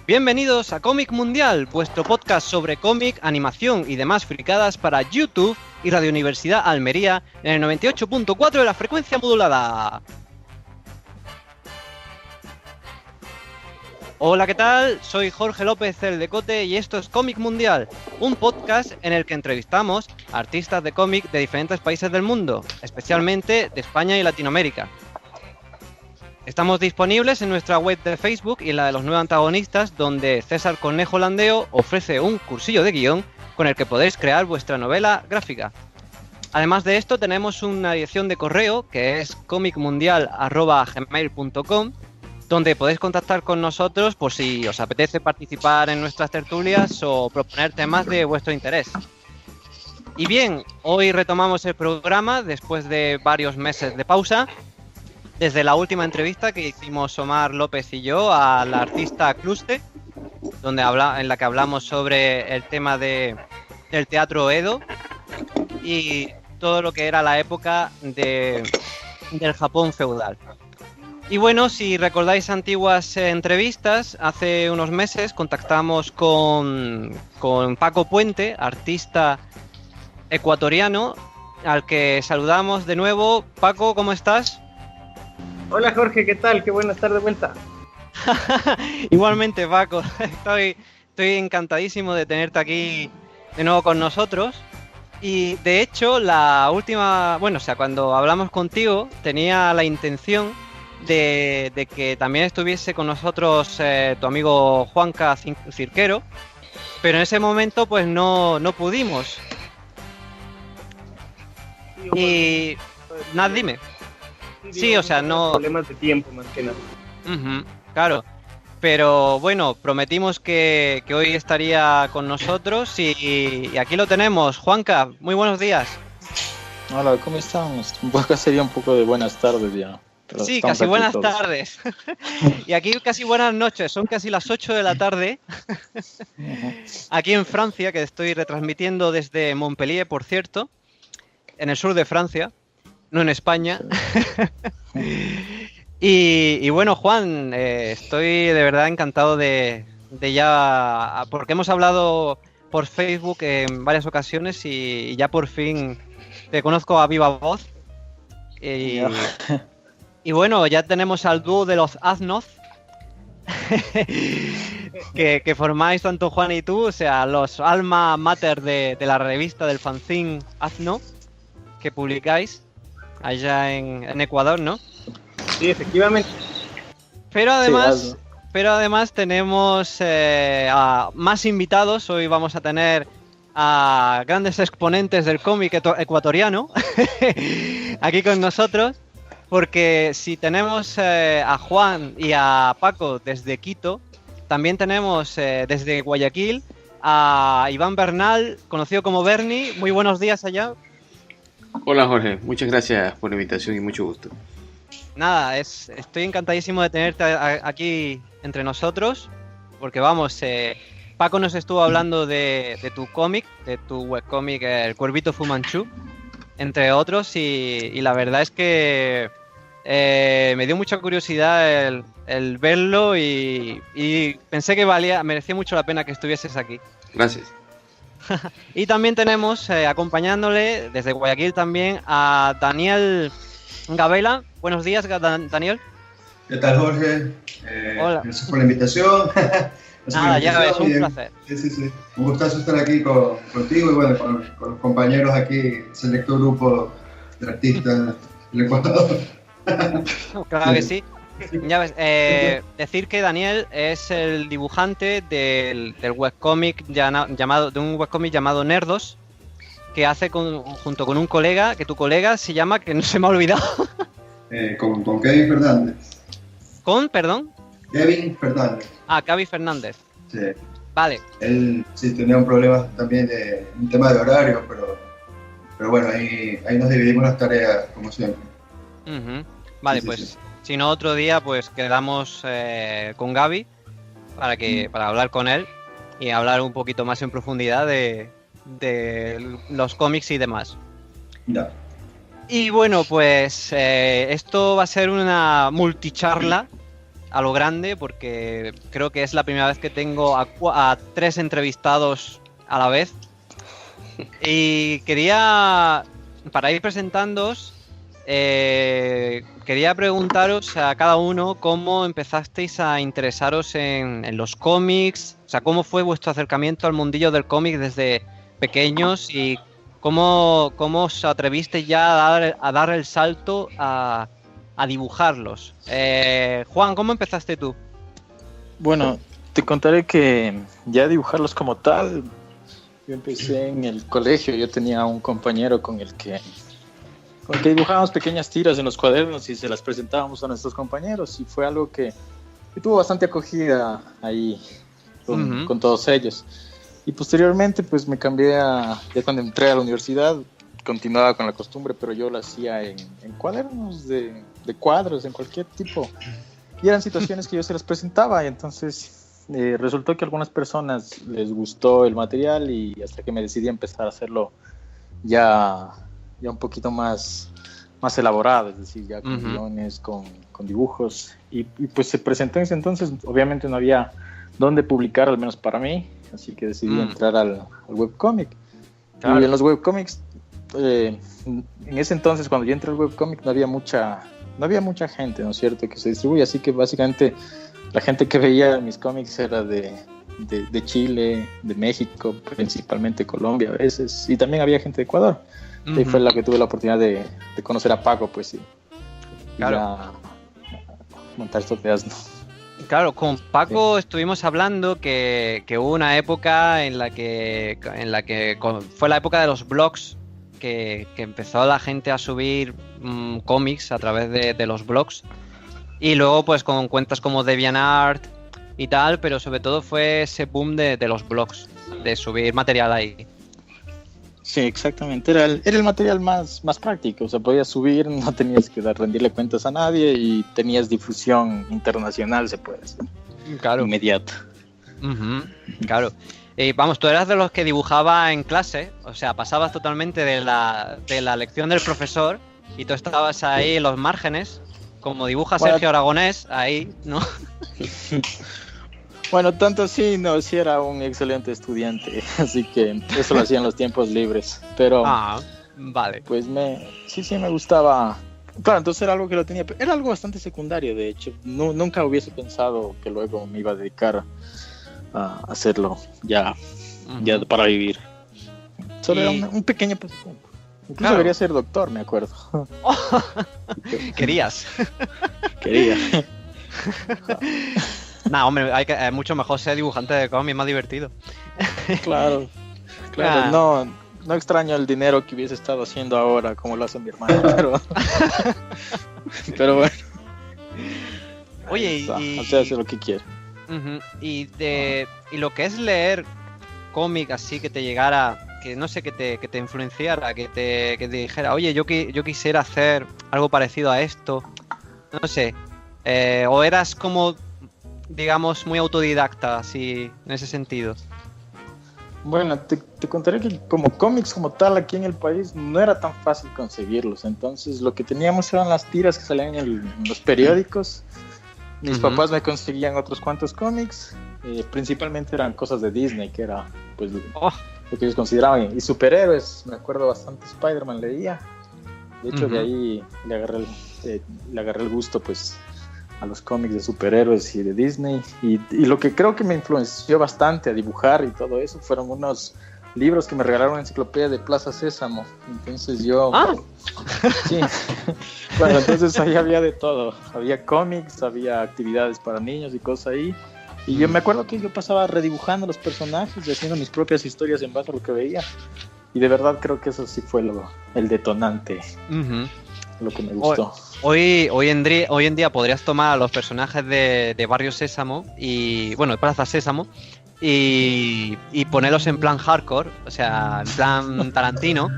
Bienvenidos a Cómic Mundial, vuestro podcast sobre cómic, animación y demás fricadas para YouTube y Radio Universidad Almería en el 98.4 de la frecuencia modulada. Hola, ¿qué tal? Soy Jorge López el Decote y esto es Cómic Mundial, un podcast en el que entrevistamos a artistas de cómic de diferentes países del mundo, especialmente de España y Latinoamérica. Estamos disponibles en nuestra web de Facebook y en la de los 9 antagonistas, donde César Cornejo Landeo ofrece un cursillo de guión con el que podéis crear vuestra novela gráfica. Además de esto, tenemos una dirección de correo que es comicmundial@gmail.com, donde podéis contactar con nosotros por si os apetece participar en nuestras tertulias o proponer temas de vuestro interés. Y bien, hoy retomamos el programa después de varios meses de pausa, desde la última entrevista que hicimos Omar López y yo a la artista Cluste, en la que hablamos sobre el tema del teatro Edo y todo lo que era la época del Japón feudal. Y bueno, si recordáis antiguas entrevistas, hace unos meses contactamos con Paco Puente, artista ecuatoriano, al que saludamos de nuevo. Paco, ¿cómo estás? Hola Jorge, ¿qué tal? Qué bueno estar de vuelta. Igualmente, Paco, estoy encantadísimo de tenerte aquí de nuevo con nosotros. Y de hecho, cuando hablamos contigo, tenía la intención de que también estuviese con nosotros tu amigo Juanca Cirquero, pero en ese momento pues no pudimos. Y nada, dime. Sí, o sea, no... Problemas de tiempo, más que nada. Claro, pero bueno, prometimos que hoy estaría con nosotros y aquí lo tenemos. Juanca, muy buenos días. Hola, ¿cómo estamos? Acá sería un poco de buenas tardes ya. Sí, casi buenas tardes. Y aquí casi buenas noches, son casi las 8 de la tarde. Aquí en Francia, que estoy retransmitiendo desde Montpellier, por cierto, en el sur de Francia. No en España. Y bueno, Juan, estoy de verdad encantado de ya... Porque hemos hablado por Facebook en varias ocasiones y ya por fin te conozco a viva voz. Y bueno, ya tenemos al dúo de los Aznoth, que formáis tanto Juan y tú, o sea, los alma mater de la revista del fanzine Aznoth, que publicáis allá en Ecuador, ¿no? Sí, efectivamente. Pero además tenemos a más invitados. Hoy vamos a tener a grandes exponentes del cómic ecuatoriano aquí con nosotros, porque si tenemos a Juan y a Paco desde Quito, también tenemos desde Guayaquil a Iván Bernal, conocido como Bernie. Muy buenos días allá. Hola Jorge, muchas gracias por la invitación y mucho gusto. Nada, estoy encantadísimo de tenerte aquí entre nosotros, porque vamos, Paco nos estuvo hablando de tu cómic, de tu webcómic, El Cuervito Fumanchu, entre otros, y la verdad es que me dio mucha curiosidad el verlo y pensé que merecía mucho la pena que estuvieses aquí. Gracias. Y también tenemos acompañándole desde Guayaquil también a Daniel Gabela. Buenos días, Daniel. ¿Qué tal, Jorge? Hola. Gracias por la invitación. Nada, ya ves, un placer. Sí. Un gustazo estar aquí contigo y bueno, con los compañeros aquí, selecto grupo de artistas del Ecuador. Claro que sí. Ya ves, decir que Daniel es el dibujante del webcómic de un webcómic llamado Nerdos, que hace junto con un colega, que tu colega se llama, que no se me ha olvidado. Con Kevin Fernández. ¿Con, perdón? Kevin Fernández. Ah, Kevin Fernández. Sí. Vale. Él sí tenía un problema también un tema de horario, pero bueno, ahí nos dividimos las tareas, como siempre. Vale, Sí. Si no, otro día pues quedamos con Gaby para hablar con él y hablar un poquito más en profundidad de los cómics y demás. Ya. Y bueno, pues esto va a ser una multicharla a lo grande porque creo que es la primera vez que tengo a 3 entrevistados a la vez. Y quería, para ir presentándoos, quería preguntaros a cada uno cómo empezasteis a interesaros en los cómics, o sea, cómo fue vuestro acercamiento al mundillo del cómic desde pequeños y cómo os atrevisteis ya a dar el salto a dibujarlos. Juan, ¿cómo empezaste tú? Bueno, te contaré que ya dibujarlos como tal, yo empecé en el colegio. Yo tenía un compañero con el que dibujábamos pequeñas tiras en los cuadernos y se las presentábamos a nuestros compañeros, y fue algo que tuvo bastante acogida ahí con todos ellos. Y posteriormente pues me cambié ya cuando entré a la universidad, continuaba con la costumbre, pero yo lo hacía en cuadernos de cuadros, en cualquier tipo, y eran situaciones que yo se las presentaba, y entonces resultó que a algunas personas les gustó el material, y hasta que me decidí a empezar a hacerlo ya un poquito más elaborado, es decir, ya con guiones, con dibujos, y pues se presentó en ese entonces. Obviamente no había dónde publicar, al menos para mí, así que decidí entrar al webcomic. Claro. Y en los webcomics, en ese entonces, cuando yo entré al webcomic, no había mucha gente, ¿no es cierto?, que se distribuye, así que básicamente la gente que veía mis cómics era de Chile, de México, principalmente Colombia a veces, y también había gente de Ecuador. Y fue la que tuve la oportunidad de conocer a Paco, pues sí. Claro. Y ya montar estos pedazos, ¿no? Claro, con Paco estuvimos hablando que hubo una época en la que fue la época de los blogs, que empezó la gente a subir cómics a través de los blogs, y luego pues con cuentas como DeviantArt y tal, pero sobre todo fue ese boom de los blogs, de subir material ahí. Sí, exactamente, era el material más práctico, o sea, podías subir, no tenías que rendirle cuentas a nadie y tenías difusión internacional, se puede decir. Claro. Inmediata. Claro. Vamos, tú eras de los que dibujaba en clase, o sea, pasabas totalmente de la lección del profesor y tú estabas ahí en los márgenes, como dibuja Sergio Aragonés, ahí, ¿no? Bueno, tanto así, no, sí era un excelente estudiante, así que eso lo hacía en los tiempos libres, pero vale. Pues sí me gustaba. Claro, entonces era algo que lo tenía, era algo bastante secundario, de hecho, nunca hubiese pensado que luego me iba a dedicar a hacerlo ya para vivir. Solo era un pequeño pasatiempo. Incluso quería ser doctor, me acuerdo. ¿Querías? Quería. Nah, hombre, es mucho mejor ser dibujante de cómics, más divertido. Claro. No extraño el dinero que hubiese estado haciendo ahora, como lo hace mi hermano, pero bueno. Oye, usted hace lo que quiere. Y lo que es leer cómic así que te llegara, que no sé, que te influenciara, que te dijera, oye, yo quisiera hacer algo parecido a esto, no sé, o eras como, digamos, muy autodidacta, así, en ese sentido. Bueno, te contaré que como cómics como tal aquí en el país no era tan fácil conseguirlos, entonces lo que teníamos eran las tiras que salían en los periódicos. Mis papás me conseguían otros cuantos cómics, principalmente eran cosas de Disney, que era pues lo que ellos consideraban, y superhéroes, me acuerdo bastante, Spider-Man leía, de hecho de ahí le agarré el gusto pues a los cómics de superhéroes y de Disney, y lo que creo que me influenció bastante a dibujar y todo eso fueron unos libros que me regalaron en Enciclopedia de Plaza Sésamo. Entonces yo sí, bueno, entonces ahí había de todo, había cómics, había actividades para niños y cosas ahí, y yo me acuerdo que yo pasaba redibujando los personajes y haciendo mis propias historias en base a lo que veía, y de verdad creo que eso sí fue el detonante, lo que me gustó. Hoy en día podrías tomar a los personajes de Barrio Sésamo y, bueno, de Plaza Sésamo y ponerlos en plan hardcore, o sea, en plan Tarantino,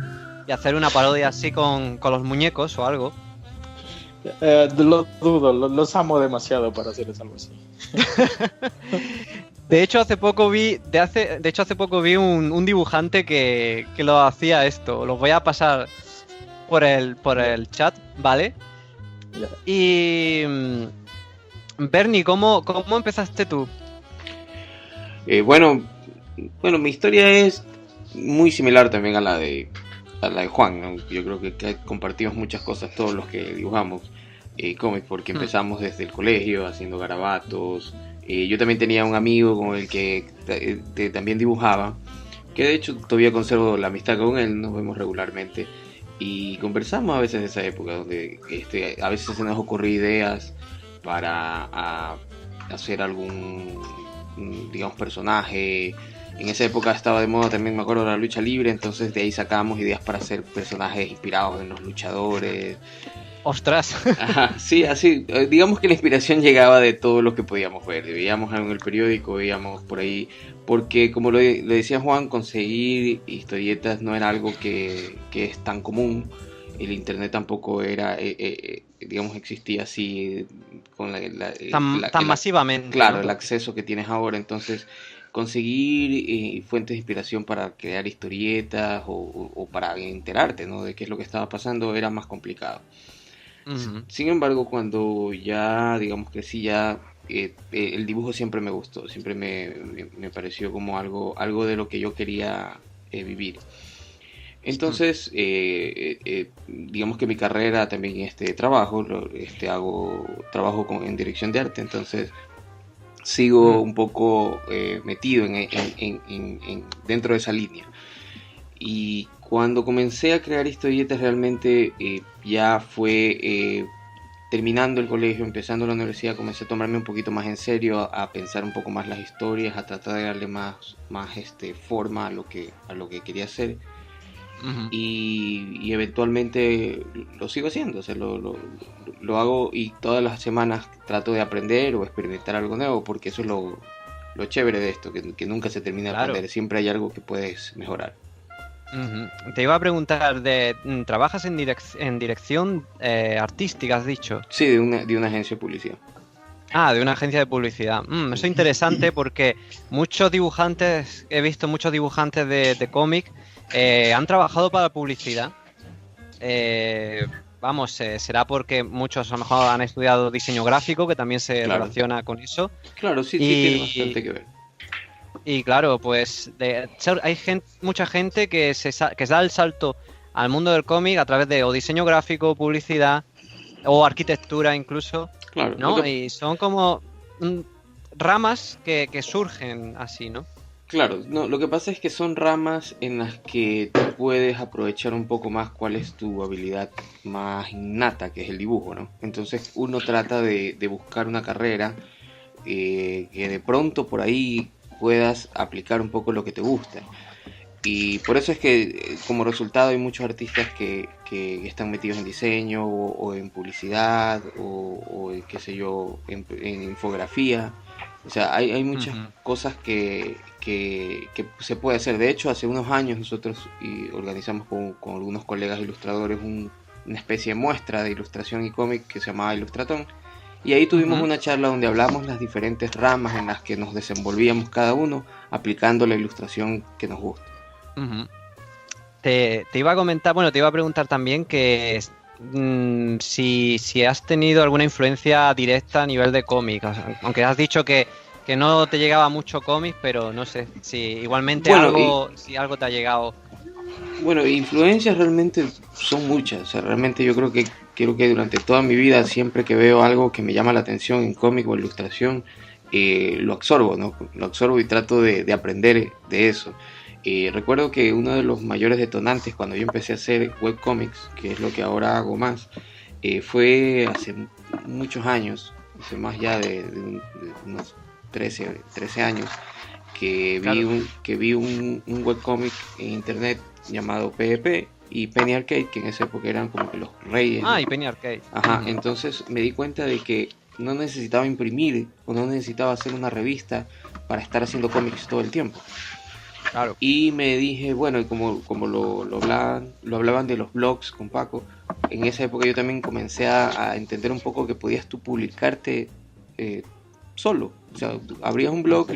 y hacer una parodia así con los muñecos o algo. Lo dudo, los amo demasiado para hacerles algo así. De hecho, hace poco vi un dibujante que lo hacía esto. Los voy a pasar por el chat, ¿vale? Y Bernie, ¿cómo empezaste tú? Bueno, mi historia es muy similar también a la de Juan, ¿no? Yo creo que compartimos muchas cosas todos los que dibujamos cómics, porque empezamos desde el colegio haciendo garabatos. Yo también tenía un amigo con el que también dibujaba, que de hecho todavía conservo la amistad con él, nos vemos regularmente y conversamos a veces de esa época donde a veces se nos ocurría ideas para hacer algún, digamos, personaje. En esa época estaba de moda también, me acuerdo, la lucha libre, entonces de ahí sacábamos ideas para hacer personajes inspirados en los luchadores. ¡Ostras! Ajá, sí, así, digamos que la inspiración llegaba de todo lo que podíamos ver, veíamos algo en el periódico, veíamos por ahí, porque como le decía Juan, conseguir historietas no era algo que es tan común, el internet tampoco era, digamos, existía así con tan masivamente. Claro, ¿no? el acceso que tienes ahora, entonces conseguir fuentes de inspiración para crear historietas o para enterarte, ¿no?, de qué es lo que estaba pasando era más complicado. Uh-huh. Sin embargo, cuando ya, digamos que sí, ya el dibujo siempre me gustó, siempre me pareció como algo de lo que yo quería vivir. Entonces, digamos que mi carrera también trabajo en dirección de arte, entonces sigo un poco metido dentro de esa línea. Y cuando comencé a crear historietas realmente ya fue terminando el colegio, empezando la universidad, comencé a tomarme un poquito más en serio, a pensar un poco más las historias, a tratar de darle más forma a lo que quería hacer. Uh-huh. Y eventualmente lo sigo haciendo, o sea, lo hago y todas las semanas trato de aprender o experimentar algo nuevo, porque eso es lo chévere de esto, que nunca se termina de aprender, siempre hay algo que puedes mejorar. Uh-huh. Te iba a preguntar, ¿trabajas en dirección artística, has dicho? Sí, de una agencia de publicidad. Ah, de una agencia de publicidad. Eso es interesante porque he visto muchos dibujantes de cómic han trabajado para publicidad. Será porque muchos a lo mejor han estudiado diseño gráfico, que también se relaciona con eso. Claro, sí, tiene bastante que ver. Y claro, pues hay mucha gente que se da el salto al mundo del cómic a través de o diseño gráfico, publicidad o arquitectura incluso, claro, ¿no? Y son como ramas que surgen así, ¿no? Claro, no, lo que pasa es que son ramas en las que tú puedes aprovechar un poco más cuál es tu habilidad más innata, que es el dibujo, ¿no? Entonces uno trata de buscar una carrera que de pronto por ahí puedas aplicar un poco lo que te gusta. Y por eso es que como resultado hay muchos artistas que están metidos en diseño o en publicidad o qué sé yo, en infografía. O sea, hay muchas cosas que se puede hacer. De hecho, hace unos años nosotros organizamos con algunos colegas ilustradores una especie de muestra de ilustración y cómic que se llamaba Ilustratón. Y ahí tuvimos una charla donde hablamos las diferentes ramas en las que nos desenvolvíamos cada uno aplicando la ilustración que nos gusta. Uh-huh. Te iba a preguntar también que si has tenido alguna influencia directa a nivel de cómic, aunque has dicho que no te llegaba mucho cómic, pero no sé si igualmente si algo te ha llegado. Bueno, influencias realmente son muchas, o sea, realmente yo creo que durante toda mi vida, siempre que veo algo que me llama la atención en cómic o ilustración, lo absorbo, ¿no? Lo absorbo y trato de aprender de eso. Recuerdo que uno de los mayores detonantes cuando yo empecé a hacer webcomics, que es lo que ahora hago más, fue hace muchos años, hace más ya de unos 13 años, que vi un webcomic en internet llamado PvP y Penny Arcade, que en esa época eran como que los reyes. Y Penny Arcade. Ajá, entonces me di cuenta de que no necesitaba imprimir o no necesitaba hacer una revista para estar haciendo cómics todo el tiempo. Claro. Y me dije, bueno, y como lo hablaban de los blogs con Paco, en esa época yo también comencé a entender un poco que podías tú publicarte solo. O sea, abrías un blog,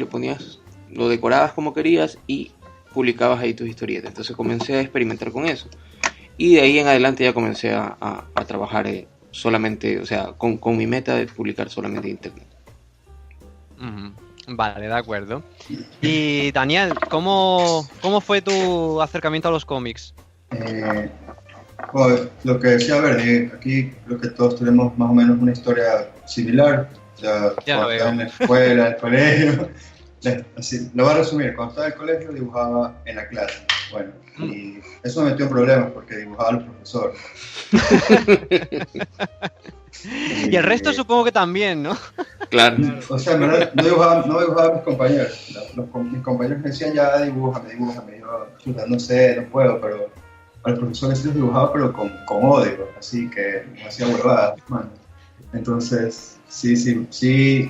lo decorabas como querías y publicabas ahí tus historietas. Entonces comencé a experimentar con eso. Y de ahí en adelante ya comencé a trabajar solamente, o sea, con mi meta de publicar solamente en internet. Vale, de acuerdo. Y Daniel, ¿cómo fue tu acercamiento a los cómics? Pues, lo que decía Bernie, aquí creo que todos tenemos más o menos una historia similar. O sea, cuando estaba en la escuela, en el colegio. Así, lo voy a resumir, cuando estaba en el colegio dibujaba en la clase. Bueno, y eso me metió en problemas porque dibujaba a los profesores. Y el resto supongo que también, ¿no? Claro. O sea, en verdad, no dibujaba a mis compañeros. Mis compañeros me decían, ya, dibújame. Yo, chuta, no sé, no puedo, pero a los profesores sí los dibujaba, pero con odio, así que me hacía huevadas, mano. Entonces, sí,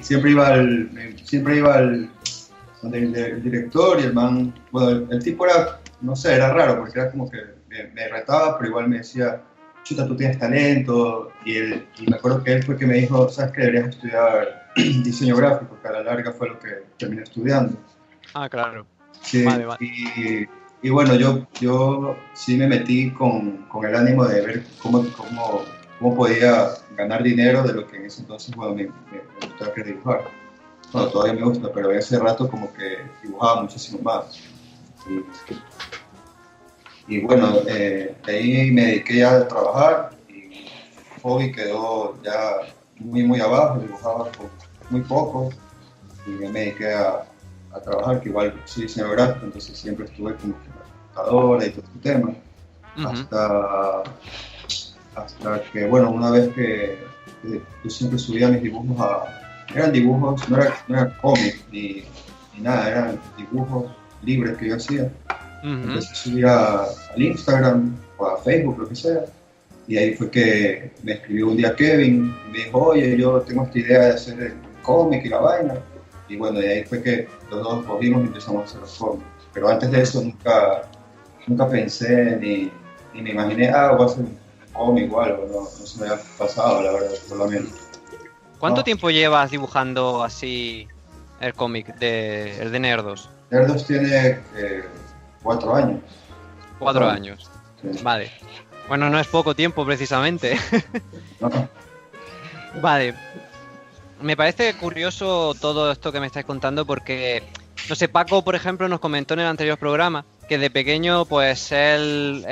siempre iba al el director y el man, bueno, el tipo era, no sé, era raro, porque era como que me retaba, pero igual me decía, chuta, tú tienes talento, y me acuerdo que él fue que me dijo, sabes que deberías estudiar diseño gráfico, que a la larga fue lo que terminé estudiando. Ah, claro. Sí, vale. Y bueno, yo sí me metí con el ánimo de ver cómo podía ganar dinero de lo que en ese entonces, bueno, me gustaba que dibujar. Bueno, todavía me gusta, pero hace rato como que dibujaba muchísimo más. Y bueno, ahí me dediqué ya a trabajar y el hobby quedó ya muy abajo, dibujaba muy poco y me dediqué a trabajar, que igual soy diseñador gráfico, entonces siempre estuve como que en la computadora y todo este tema. Hasta que, bueno, una vez que yo siempre subía mis dibujos eran dibujos, no era cómics ni nada, eran dibujos libres que yo hacía. Entonces subía al Instagram o a Facebook, lo que sea, y ahí fue que me escribió un día Kevin y me dijo, oye, yo tengo esta idea de hacer el cómic y la vaina, y bueno, de ahí fue que los dos cogimos y empezamos a hacer los cómics. Pero antes de eso nunca pensé ni me imaginé, voy a hacer un cómic o algo, no se me había pasado, la verdad, por la mente. ¿Cuánto tiempo llevas dibujando así el cómic, el de Nerdos? Nerdos tiene 4 años. 4 años. Sí. Vale. Bueno, no es poco tiempo precisamente. No. Vale. Me parece curioso todo esto que me estáis contando porque, no sé, Paco, por ejemplo, nos comentó en el anterior programa que de pequeño, pues él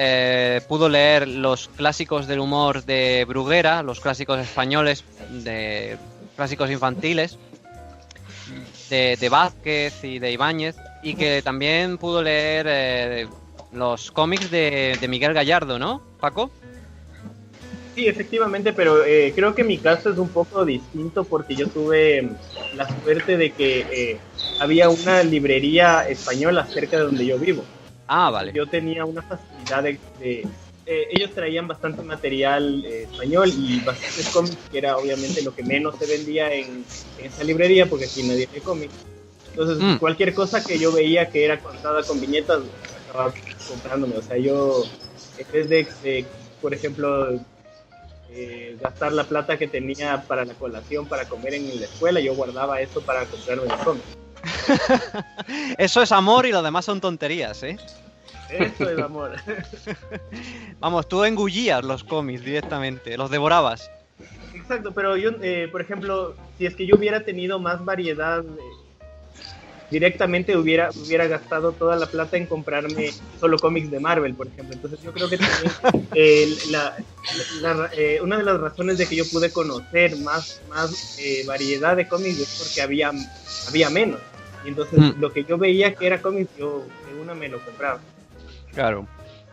pudo leer los clásicos del humor de Bruguera, los clásicos españoles, clásicos infantiles, de Vázquez y de Ibáñez, y que también pudo leer los cómics de Miguel Gallardo, ¿no, Paco? Sí, efectivamente, pero creo que mi caso es un poco distinto porque yo tuve la suerte de que había una librería española cerca de donde yo vivo. Ah, vale. Yo tenía una facilidad ellos traían bastante material español y bastantes cómics, que era obviamente lo que menos se vendía en esa librería, porque aquí nadie lee cómics. Entonces, cualquier cosa que yo veía que era contada con viñetas, acababa comprándome. O sea, yo, en vez de por ejemplo, gastar la plata que tenía para la colación, para comer en la escuela, yo guardaba eso para comprarme los cómics. Eso es amor y lo demás son tonterías, ¿eh? Eso es amor. Vamos, tú engullías los cómics directamente, los devorabas. Exacto, pero yo, por ejemplo, si es que yo hubiera tenido más variedad, directamente hubiera gastado toda la plata en comprarme solo cómics de Marvel, por ejemplo. Entonces yo creo que también una de las razones de que yo pude conocer más variedad de cómics es porque había menos. Y entonces lo que yo veía que era cómics, yo de una me lo compraba. Claro,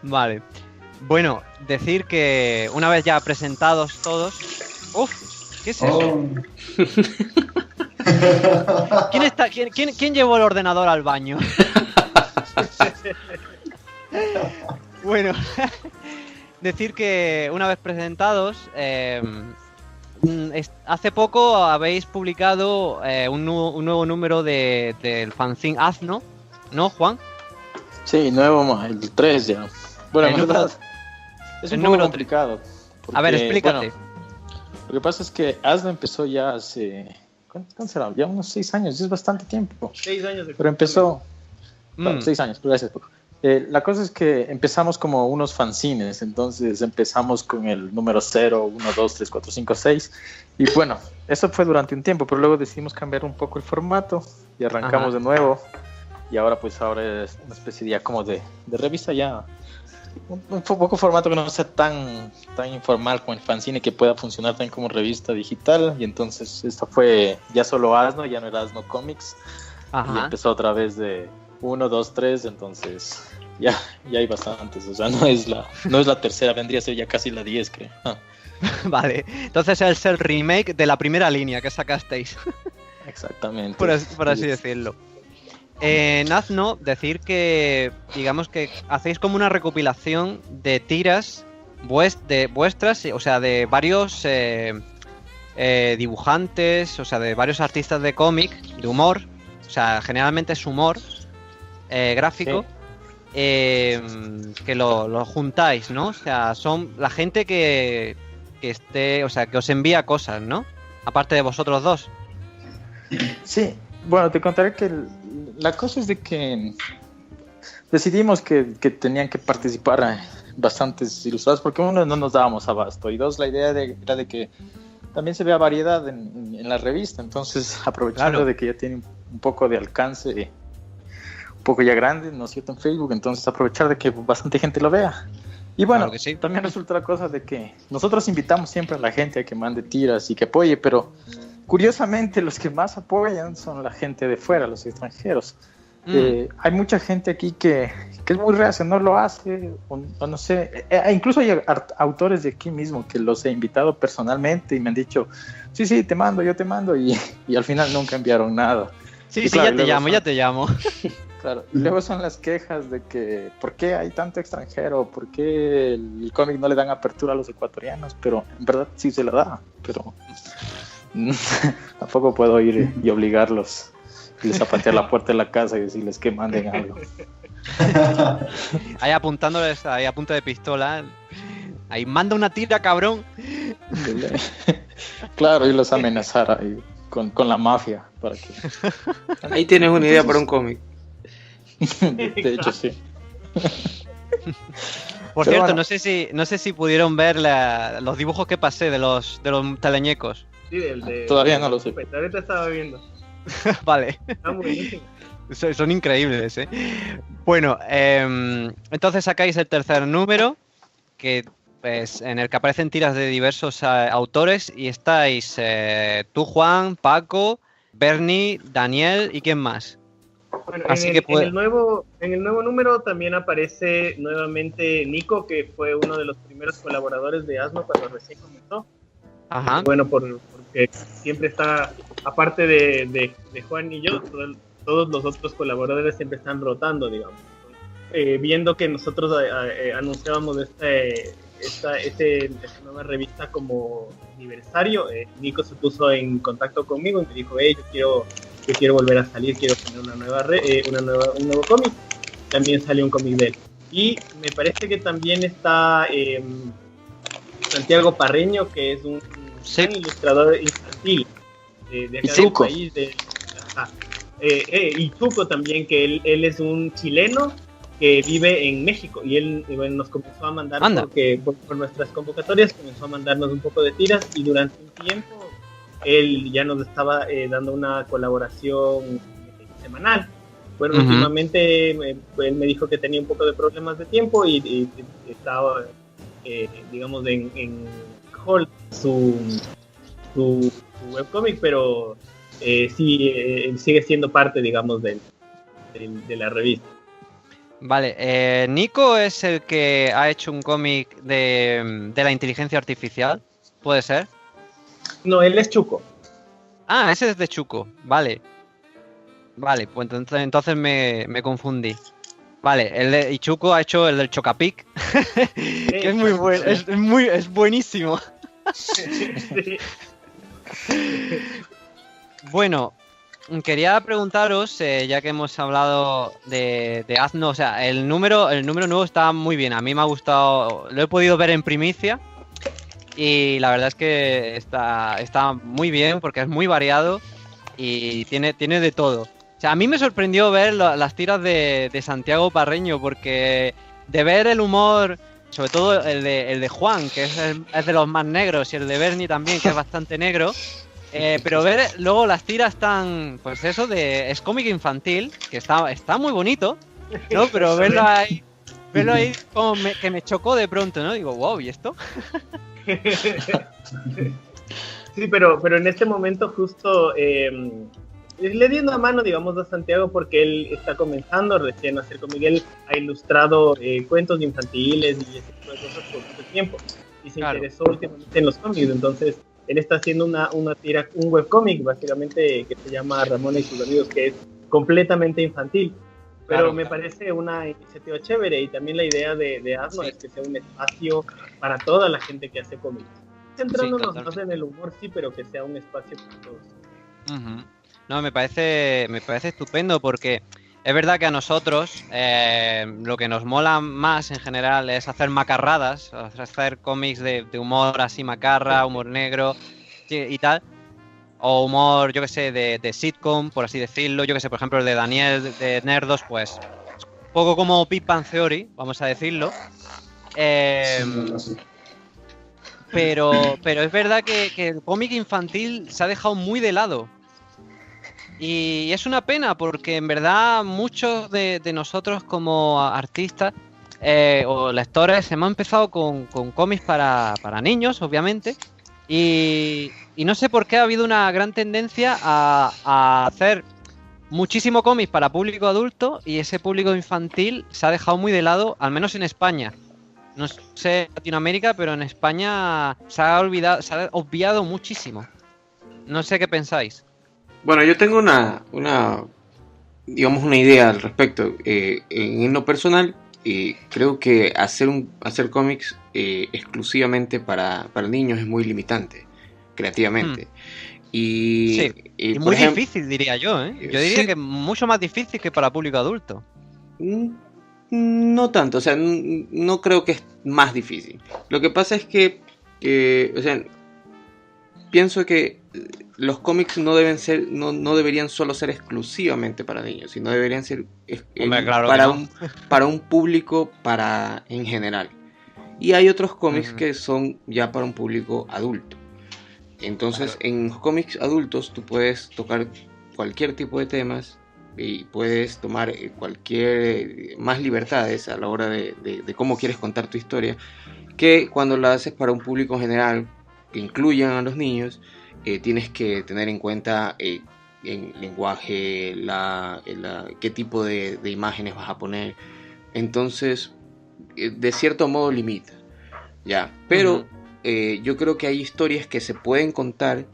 vale. Bueno, decir que una vez ya presentados todos... ¡Uf! ¿Qué es eso? ¿Quién llevó el ordenador al baño? Bueno, decir que una vez presentados, hace poco habéis publicado un nuevo número del fanzine Azno, ¿no, Juan? Sí, nuevo, el 3 ya. Bueno, en verdad es un poco complicado. Porque, a ver, explícate. Bueno, lo que pasa es que Azno empezó ya hace... ¿Cuánto será? Ya unos 6 años, es bastante tiempo. 6 años. Pero empezó... 6 años, gracias. La cosa es que empezamos como unos fanzines, entonces empezamos con el número 0, 1, 2, 3, 4, 5, 6, y bueno, eso fue durante un tiempo, pero luego decidimos cambiar un poco el formato y arrancamos de nuevo, y ahora es una especie ya como de revista ya, un poco formato que no sea tan informal como el fanzine, que pueda funcionar también como revista digital, y entonces esta fue ya solo Asno, ya no era Asno Comics, y empezó otra vez de 1, 2, 3, entonces ya hay bastantes, o sea, no es la tercera, vendría a ser ya casi la 10, creo. Vale, entonces es el remake de la primera línea que sacasteis. Exactamente. por así decirlo. En Azno, decir que, digamos que hacéis como una recopilación de tiras vuestras, o sea, de varios dibujantes, o sea, de varios artistas de cómic, de humor, o sea, generalmente es humor gráfico, que lo juntáis, ¿no? O sea, son la gente que esté, o sea, que os envía cosas, ¿no? Aparte de vosotros dos. Sí, bueno, te contaré que la cosa es de que decidimos que tenían que participar bastantes ilustrados, porque uno, no nos dábamos abasto, y dos, la idea era de que también se vea variedad en la revista, entonces aprovechando de que ya tiene un poco de alcance, un poco ya grande, ¿no es cierto?, en Facebook, entonces aprovechar de que bastante gente lo vea. Y bueno, claro, sí. También resulta la cosa de que nosotros invitamos siempre a la gente a que mande tiras y que apoye, pero curiosamente los que más apoyan son la gente de fuera, los extranjeros. Hay mucha gente aquí que es muy reacia, no lo hace, o no sé, incluso hay autores de aquí mismo que los he invitado personalmente y me han dicho, sí, te mando, yo te mando, y al final nunca enviaron nada. Sí, claro, ya te llamo. Claro, y luego son las quejas de que ¿por qué hay tanto extranjero? ¿Por qué el cómic no le dan apertura a los ecuatorianos? Pero en verdad sí se la da, pero tampoco puedo ir y obligarlos y les zapatear la puerta de la casa y decirles que manden algo. Ahí apuntándoles ahí a punta de pistola, ahí manda una tira, cabrón. Claro, y los amenazar ahí con la mafia para que... Ahí tienes una idea para un cómic. De hecho, sí. Por cierto, bueno, no sé si pudieron ver los dibujos que pasé de los teleñecos. Sí, todavía no lo sé. Ahorita estaba viendo. Vale. Está buenísimo. Son increíbles, ¿eh? Bueno, entonces sacáis el tercer número, que pues, en el que aparecen tiras de diversos autores, y estáis tú, Juan, Paco, Bernie, Daniel y ¿quién más? Bueno, en el nuevo número también aparece nuevamente Nico, que fue uno de los primeros colaboradores de Asno cuando recién comenzó. Ajá. Bueno, porque siempre está, aparte de Juan y yo, todos los otros colaboradores siempre están rotando, digamos. Viendo que nosotros anunciábamos esta nueva revista como aniversario, Nico se puso en contacto conmigo y me dijo, yo quiero volver a salir, quiero poner un nuevo cómic. También salió un cómic de él. Y me parece que también está Santiago Parreño, que es un ilustrador infantil de acá del país. Y Chuco también, que él es un chileno que vive en México, y él nos comenzó a mandar, porque por nuestras convocatorias comenzó a mandarnos un poco de tiras, y durante un tiempo él ya nos estaba dando una colaboración semanal. Bueno, últimamente él me dijo que tenía un poco de problemas de tiempo y estaba, digamos, en hold su webcomic, pero sí, sigue siendo parte, digamos, de la revista. Vale, Nico es el que ha hecho un cómic de la inteligencia artificial, ¿puede ser? No, él es Chuco. Ah, ese es de Chuco, vale. Vale, pues entonces me confundí. Vale, y Chuco ha hecho el del Chocapic, que es muy bueno, es buenísimo. Sí. Bueno, quería preguntaros, ya que hemos hablado de Asno, o sea, el número nuevo está muy bien, a mí me ha gustado, lo he podido ver en primicia y la verdad es que está muy bien porque es muy variado y tiene de todo. O sea, a mí me sorprendió ver las tiras de Santiago Parreño, porque de ver el humor, sobre todo el de Juan, que es de los más negros, y el de Bernie también, que es bastante negro, pero ver luego las tiras tan, pues eso, es cómic infantil, que está muy bonito, ¿no? Pero verlo ahí como que me chocó de pronto, ¿no? Digo, wow, ¿y esto? Sí, pero en este momento justo le di una mano, digamos, a Santiago porque él está comenzando recién a hacer cómic. Él ha ilustrado cuentos infantiles y ese tipo de cosas por mucho tiempo. Y se interesó últimamente en los cómics. Entonces, él está haciendo un webcómic, básicamente, que se llama Ramona y sus amigos, que es completamente infantil. Pero me parece una iniciativa chévere, y también la idea de Asno es que sea un espacio para toda la gente que hace cómics. Centrándonos más en el humor, sí, pero que sea un espacio para todos. No, me parece estupendo, porque es verdad que a nosotros lo que nos mola más en general es hacer macarradas, hacer cómics de humor así macarra, humor negro y tal. O humor, yo que sé, de sitcom, por así decirlo. Yo que sé, por ejemplo, el de Daniel de Nerdos, pues un poco como Big Bang Theory, vamos a decirlo. Pero es verdad que el cómic infantil se ha dejado muy de lado. Y es una pena, porque en verdad muchos de nosotros como artistas o lectores hemos empezado con cómics para niños, obviamente. Y no sé por qué ha habido una gran tendencia a hacer muchísimo cómic para público adulto, y ese público infantil se ha dejado muy de lado, al menos en España. No sé en Latinoamérica, pero en España se ha obviado muchísimo. No sé qué pensáis. Bueno, yo tengo una idea al respecto. En lo personal, creo que hacer cómics exclusivamente para niños es muy limitante, creativamente. Y muy difícil, diría yo, ¿eh? Yo diría que mucho más difícil que para público adulto. No tanto, o sea, no creo que es más difícil. Lo que pasa es que o sea, pienso que los cómics no deberían solo ser exclusivamente para niños, sino deberían ser para un público en general. Y hay otros cómics que son ya para un público adulto. Entonces, en cómics adultos tú puedes tocar cualquier tipo de temas y puedes tomar más libertades a la hora de cómo quieres contar tu historia, que cuando la haces para un público general que incluyan a los niños. Tienes que tener en cuenta en lenguaje, qué tipo de imágenes vas a poner. Entonces, de cierto modo limita, ¿ya? Pero yo creo que hay historias que se pueden contar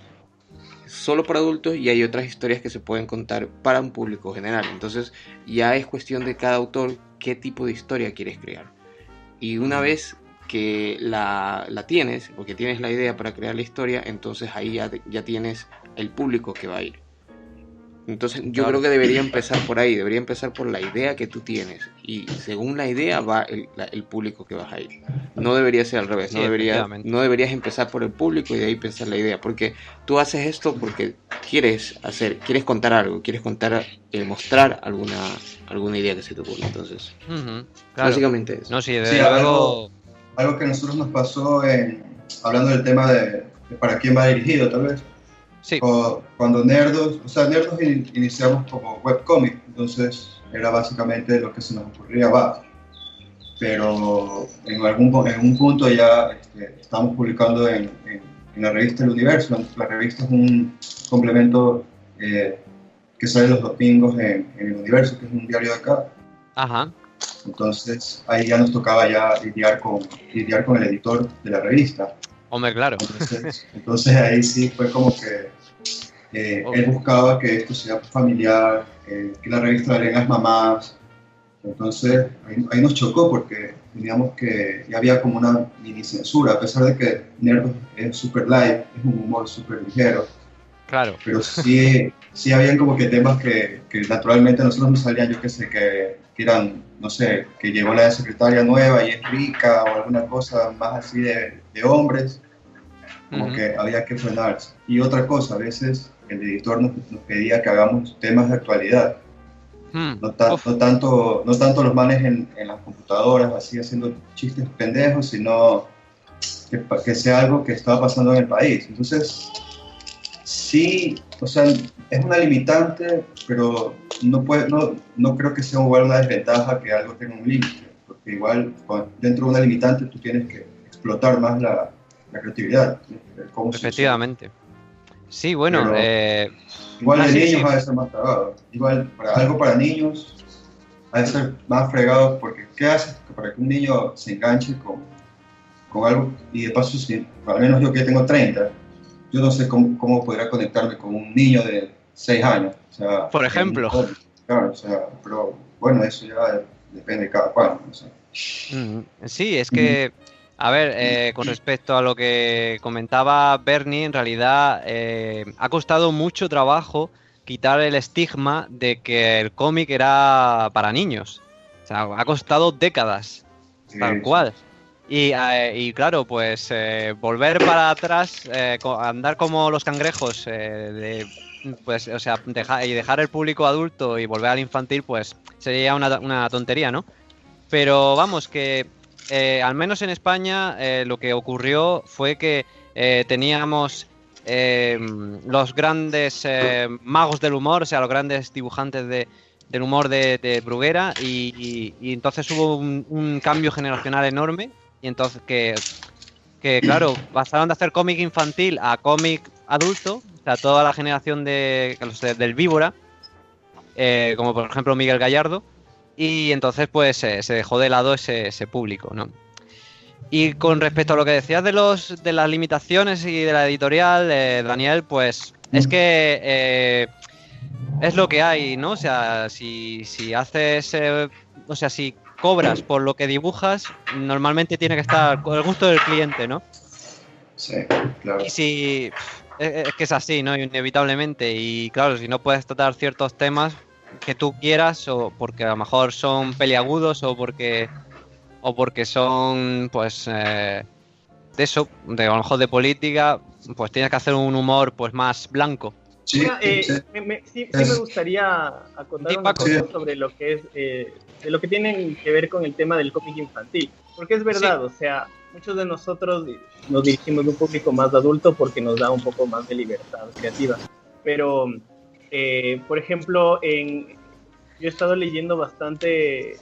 solo para adultos, y hay otras historias que se pueden contar para un público general. Entonces, ya es cuestión de cada autor qué tipo de historia quieres crear. Y una vez que la tienes, o que tienes la idea para crear la historia, entonces ahí ya tienes el público que va a ir. Entonces yo creo que debería empezar por ahí, debería empezar por la idea que tú tienes, y según la idea va el público que vas a ir. No debería ser al revés, no deberías empezar por el público y de ahí pensar la idea, porque tú haces esto porque quieres contar algo, quieres mostrar alguna idea que se te ocurre. Entonces, básicamente eso. No, sí, luego... Algo que a nosotros nos pasó hablando del tema de para quién va dirigido, tal vez. Sí. Cuando Nerdos iniciamos como webcomic, entonces era básicamente lo que se nos ocurría, pero en un punto ya estamos publicando en la revista El Universo. La revista es un complemento que sale los domingos en El Universo, que es un diario de acá. Ajá. Entonces ahí ya nos tocaba lidiar con el editor de la revista. Hombre, claro. Entonces ahí sí fue como que él buscaba que esto sea familiar, que la revista la leen las mamás. Entonces ahí nos chocó, porque teníamos que ya había como una mini censura, a pesar de que Nerdos es super light, es un humor súper ligero. Claro. Pero sí habían como que temas que naturalmente a nosotros nos salían, yo qué sé, que eran, no sé, que llegó la secretaria nueva y es rica, o alguna cosa más así de hombres, como que había que frenarse. Y otra cosa, a veces el editor nos pedía que hagamos temas de actualidad. No tanto los manes en las computadoras así haciendo chistes pendejos, sino que sea algo que estaba pasando en el país. Entonces, sí, o sea, es una limitante, pero no creo que sea igual una desventaja que algo tenga un límite, porque igual dentro de una limitante tú tienes que explotar más la creatividad. Efectivamente. Sí, bueno, igual de niños ha de ser más fregado. Igual algo para niños ha de ser más fregado, porque ¿qué haces para que un niño se enganche con algo? Y de paso, al menos yo que tengo 30, yo no sé cómo podría conectarme con un niño de 6 años. O sea, por ejemplo. Claro, o sea, pero bueno, eso ya depende de cada cual. O sea. Sí, es que, a ver, con respecto a lo que comentaba Bernie, en realidad ha costado mucho trabajo quitar el estigma de que el cómic era para niños. O sea, ha costado décadas, tal cual. Y claro, pues volver para atrás, andar como los cangrejos, o sea, dejar el público adulto y volver al infantil, pues sería una tontería, ¿no? Pero vamos, que al menos en España lo que ocurrió fue que teníamos los grandes magos del humor, o sea, los grandes dibujantes del humor de Bruguera, y entonces hubo un cambio generacional enorme, y entonces que claro, pasaron de hacer cómic infantil a cómic adulto, o sea, toda la generación del Víbora, como por ejemplo Miguel Gallardo, y entonces pues se dejó de lado ese público, ¿no? Y con respecto a lo que decías de las limitaciones y de la editorial, Daniel, pues es que es lo que hay, ¿no? O sea, si haces, o sea, si cobras por lo que dibujas, normalmente tiene que estar con el gusto del cliente, ¿no? Sí, claro. Y si es que es así, ¿no? Inevitablemente. Y claro, si no puedes tratar ciertos temas que tú quieras, o porque a lo mejor son peliagudos, o porque son, pues, de eso, a lo mejor de política, pues tienes que hacer un humor, pues, más blanco. Sí, me gustaría acotar una cosa sobre lo que es de lo que tienen que ver con el tema del cómic infantil, porque es verdad, o sea, muchos de nosotros nos dirigimos a un público más adulto porque nos da un poco más de libertad creativa, pero por ejemplo, yo he estado leyendo bastante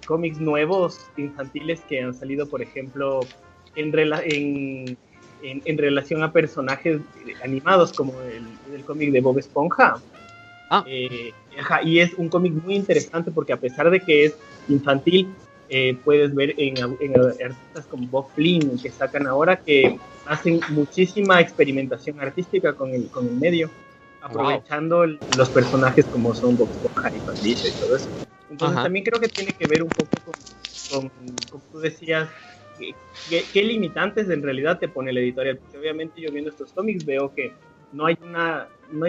cómics nuevos infantiles que han salido, por ejemplo, en relación a personajes animados, como el cómic de Bob Esponja. Y es un cómic muy interesante porque, a pesar de que es infantil, puedes ver en artistas como Bob Flynn, que sacan ahora, que hacen muchísima experimentación artística con el medio, aprovechando los personajes como son Bob Esponja y Pandilla y todo eso. Entonces también creo que tiene que ver un poco con como tú decías, ¿qué limitantes en realidad te pone la editorial? Porque obviamente yo viendo estos cómics veo que no hay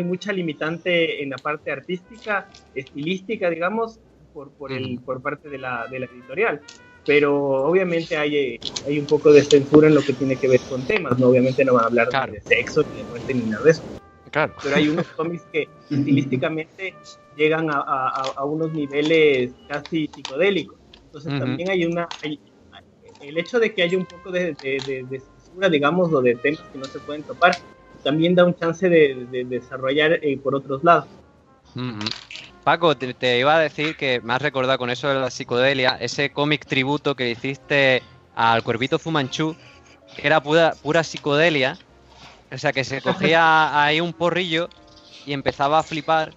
mucha limitante en la parte artística, estilística, digamos, por parte de la editorial. Pero obviamente hay un poco de censura en lo que tiene que ver con temas, ¿no? Obviamente no van a hablar de sexo, ni de muerte, ni nada de eso. Claro. Pero hay unos cómics que estilísticamente llegan a unos niveles casi psicodélicos. Entonces también hay el hecho de que haya un poco de censura, digamos, o de temas que no se pueden topar, también da un chance de desarrollar por otros lados. Paco, te iba a decir que me has recordado con eso de la psicodelia, ese cómic tributo que hiciste al Cuervito Fu Manchu, que era pura psicodelia, o sea, que se cogía ahí un porrillo y empezaba a flipar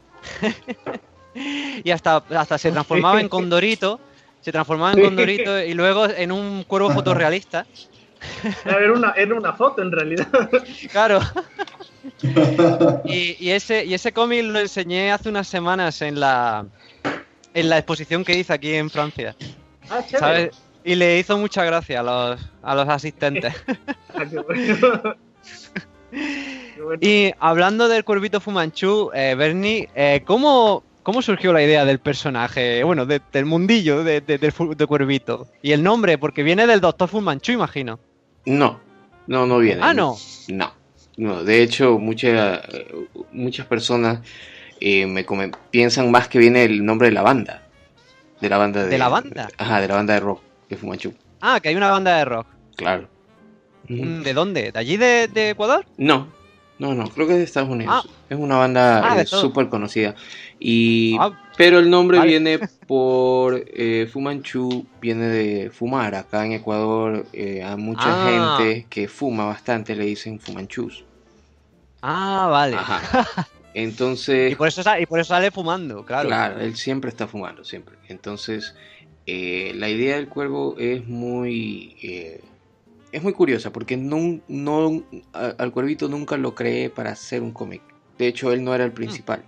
y hasta se transformaba en Condorito. Se transformaba en Condorito y luego en un cuervo fotorrealista. Era una foto en realidad. Claro. Y ese cómic lo enseñé hace unas semanas en la exposición que hice aquí en Francia. ¿Sabes? Y le hizo mucha gracia a los asistentes. Qué bueno. Qué bueno. Y hablando del Cuervito Fu Manchu, Bernie, ¿cómo surgió la idea del personaje, bueno, del mundillo de Cuervito? Y el nombre, porque viene del Dr. Fu Manchu, imagino. No viene. Ah, ¿no? No. No, de hecho, muchas personas piensan más que viene el nombre de la banda. De la banda ¿De la banda? Ajá, de la banda de rock de Fu Manchu. Ah, que hay una banda de rock. Claro. Ujú. ¿De dónde? ¿De allí de Ecuador? No, creo que es de Estados Unidos. Es una banda de todo. súper conocida. Y Ah, pero el nombre vale. viene por Fu Manchu, viene de fumar. Acá en Ecuador a mucha gente que fuma bastante le dicen fumanchus. Vale. Ajá. Entonces, Y por eso sale fumando, claro. claro, él siempre está fumando, siempre. Entonces, la idea del cuervo es muy curiosa porque al cuervito nunca lo creé para hacer un cómic. De hecho, él no era el principal.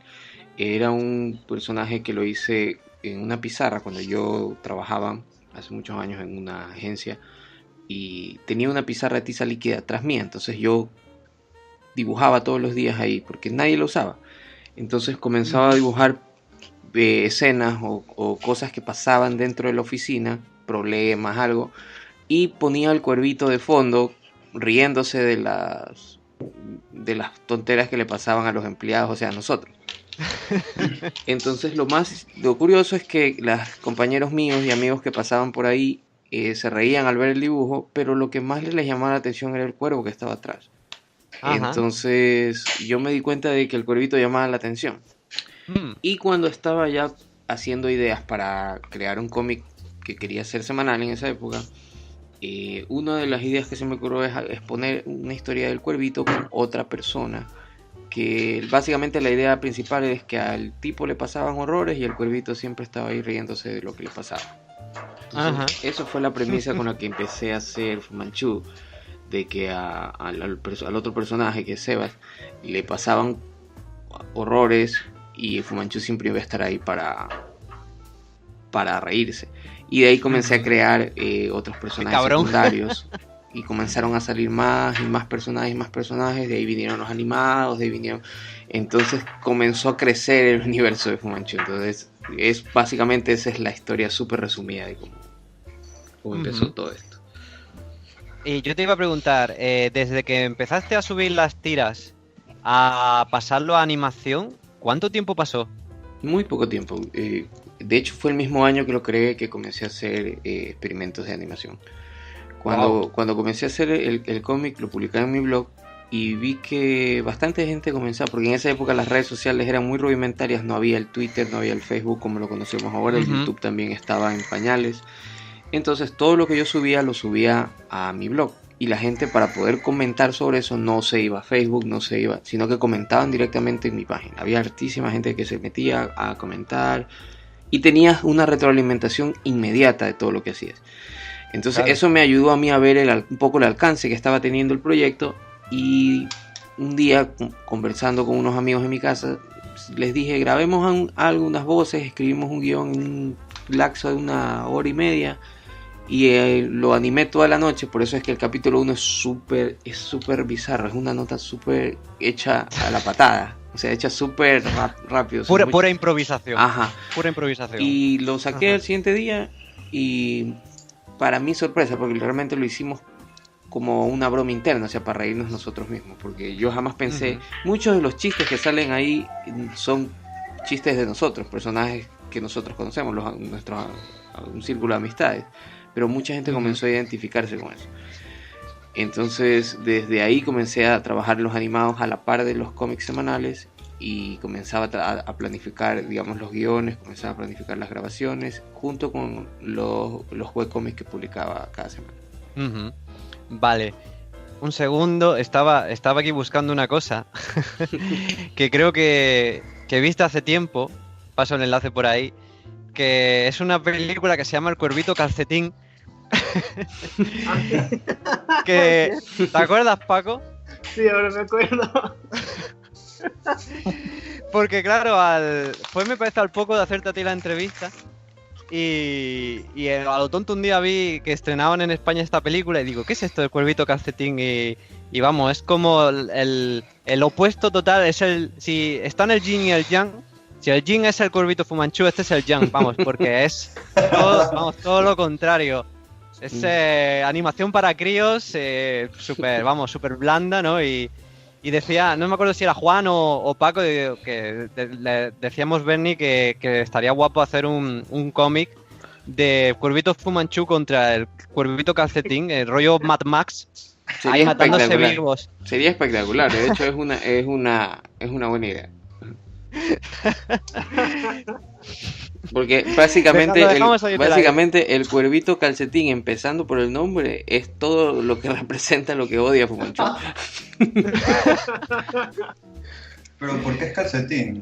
Era un personaje que lo hice en una pizarra cuando yo trabajaba hace muchos años en una agencia y tenía una pizarra de tiza líquida atrás mía. Entonces yo dibujaba todos los días ahí porque nadie lo usaba. Entonces comenzaba a dibujar escenas o cosas que pasaban dentro de la oficina, problemas, algo, y ponía el cuervito de fondo riéndose de las tonteras que le pasaban a los empleados, o sea, a nosotros. Entonces lo curioso es que los compañeros míos y amigos que pasaban por ahí se reían al ver el dibujo, pero lo que más les llamaba la atención era el cuervo que estaba atrás. Ajá. Entonces yo me di cuenta de que el cuervito llamaba la atención. Y cuando estaba ya haciendo ideas para crear un cómic que quería hacer semanal en esa época, una de las ideas que se me ocurrió es poner una historia del cuervito con otra persona, que básicamente la idea principal es que al tipo le pasaban horrores y el cuervito siempre estaba ahí riéndose de lo que le pasaba. Entonces, eso fue la premisa con la que empecé a hacer Fu Manchu, de que al otro personaje, que es Sebas, le pasaban horrores y Fu Manchu siempre iba a estar ahí para reírse. Y de ahí comencé a crear otros personajes secundarios y comenzaron a salir más y más personajes. De ahí vinieron los animados, entonces comenzó a crecer el universo de Fu Manchu. Entonces básicamente esa es la historia súper resumida de cómo empezó todo esto. Y yo te iba a preguntar, desde que empezaste a subir las tiras a pasarlo a animación, ¿cuánto tiempo pasó? Muy poco tiempo. De hecho fue el mismo año que lo creé que comencé a hacer experimentos de animación. Cuando comencé a hacer el cómic, lo publicé en mi blog y vi que bastante gente comenzaba, porque en esa época las redes sociales eran muy rudimentarias, no había el Twitter, no había el Facebook como lo conocemos ahora, el YouTube también estaba en pañales. Entonces todo lo que yo subía lo subía a mi blog y la gente, para poder comentar sobre eso, no se iba a Facebook, sino que comentaban directamente en mi página. Había hartísima gente que se metía a comentar y tenías una retroalimentación inmediata de todo lo que hacías. Entonces eso me ayudó a mí a ver un poco el alcance que estaba teniendo el proyecto, y un día conversando con unos amigos en mi casa les dije: grabemos algunas voces, escribimos un guión en un lapso de 1 hora y media y lo animé toda la noche. Por eso es que el capítulo 1 es súper bizarro, es una nota súper hecha a la patada, o sea, hecha súper rápido. Pura improvisación. Ajá. Pura improvisación. Y lo saqué el siguiente día y para mi sorpresa, porque realmente lo hicimos como una broma interna, o sea, para reírnos nosotros mismos, porque yo jamás pensé, muchos de los chistes que salen ahí son chistes de nosotros, personajes que nosotros conocemos, un círculo de amistades, pero mucha gente comenzó a identificarse con eso. Entonces desde ahí comencé a trabajar los animados a la par de los cómics semanales y comenzaba a planificar, digamos, los guiones, comenzaba a planificar las grabaciones junto con los webcomics que publicaba cada semana. Vale, un segundo, estaba aquí buscando una cosa que creo que viste hace tiempo, paso el enlace por ahí, que es una película que se llama El Cuervito Calcetín. ¿Te acuerdas, Paco? Sí, ahora me acuerdo. Porque claro, me parece al poco de hacerte a ti la entrevista y a lo tonto un día vi que estrenaban en España esta película y digo, ¿qué es esto del Cuervito Calcetín? Y vamos, es como el opuesto total, si está en el yin y el yang, si el yin es el Cuervito Fu Manchu, este es el yang, vamos, porque es todo lo contrario. Es animación para críos, súper blanda, ¿no? Y Y decía, no me acuerdo si era Juan o Paco, que le decíamos Bernie que estaría guapo hacer un cómic de Cuervito Fumanchu contra el Cuervito Calcetín, el rollo Mad Max, ahí matándose vivos. Sería espectacular, de hecho es una buena idea. Porque básicamente el Cuervito Calcetín, empezando por el nombre, es todo lo que representa lo que odia Fumanchu. Pero ¿por qué es calcetín?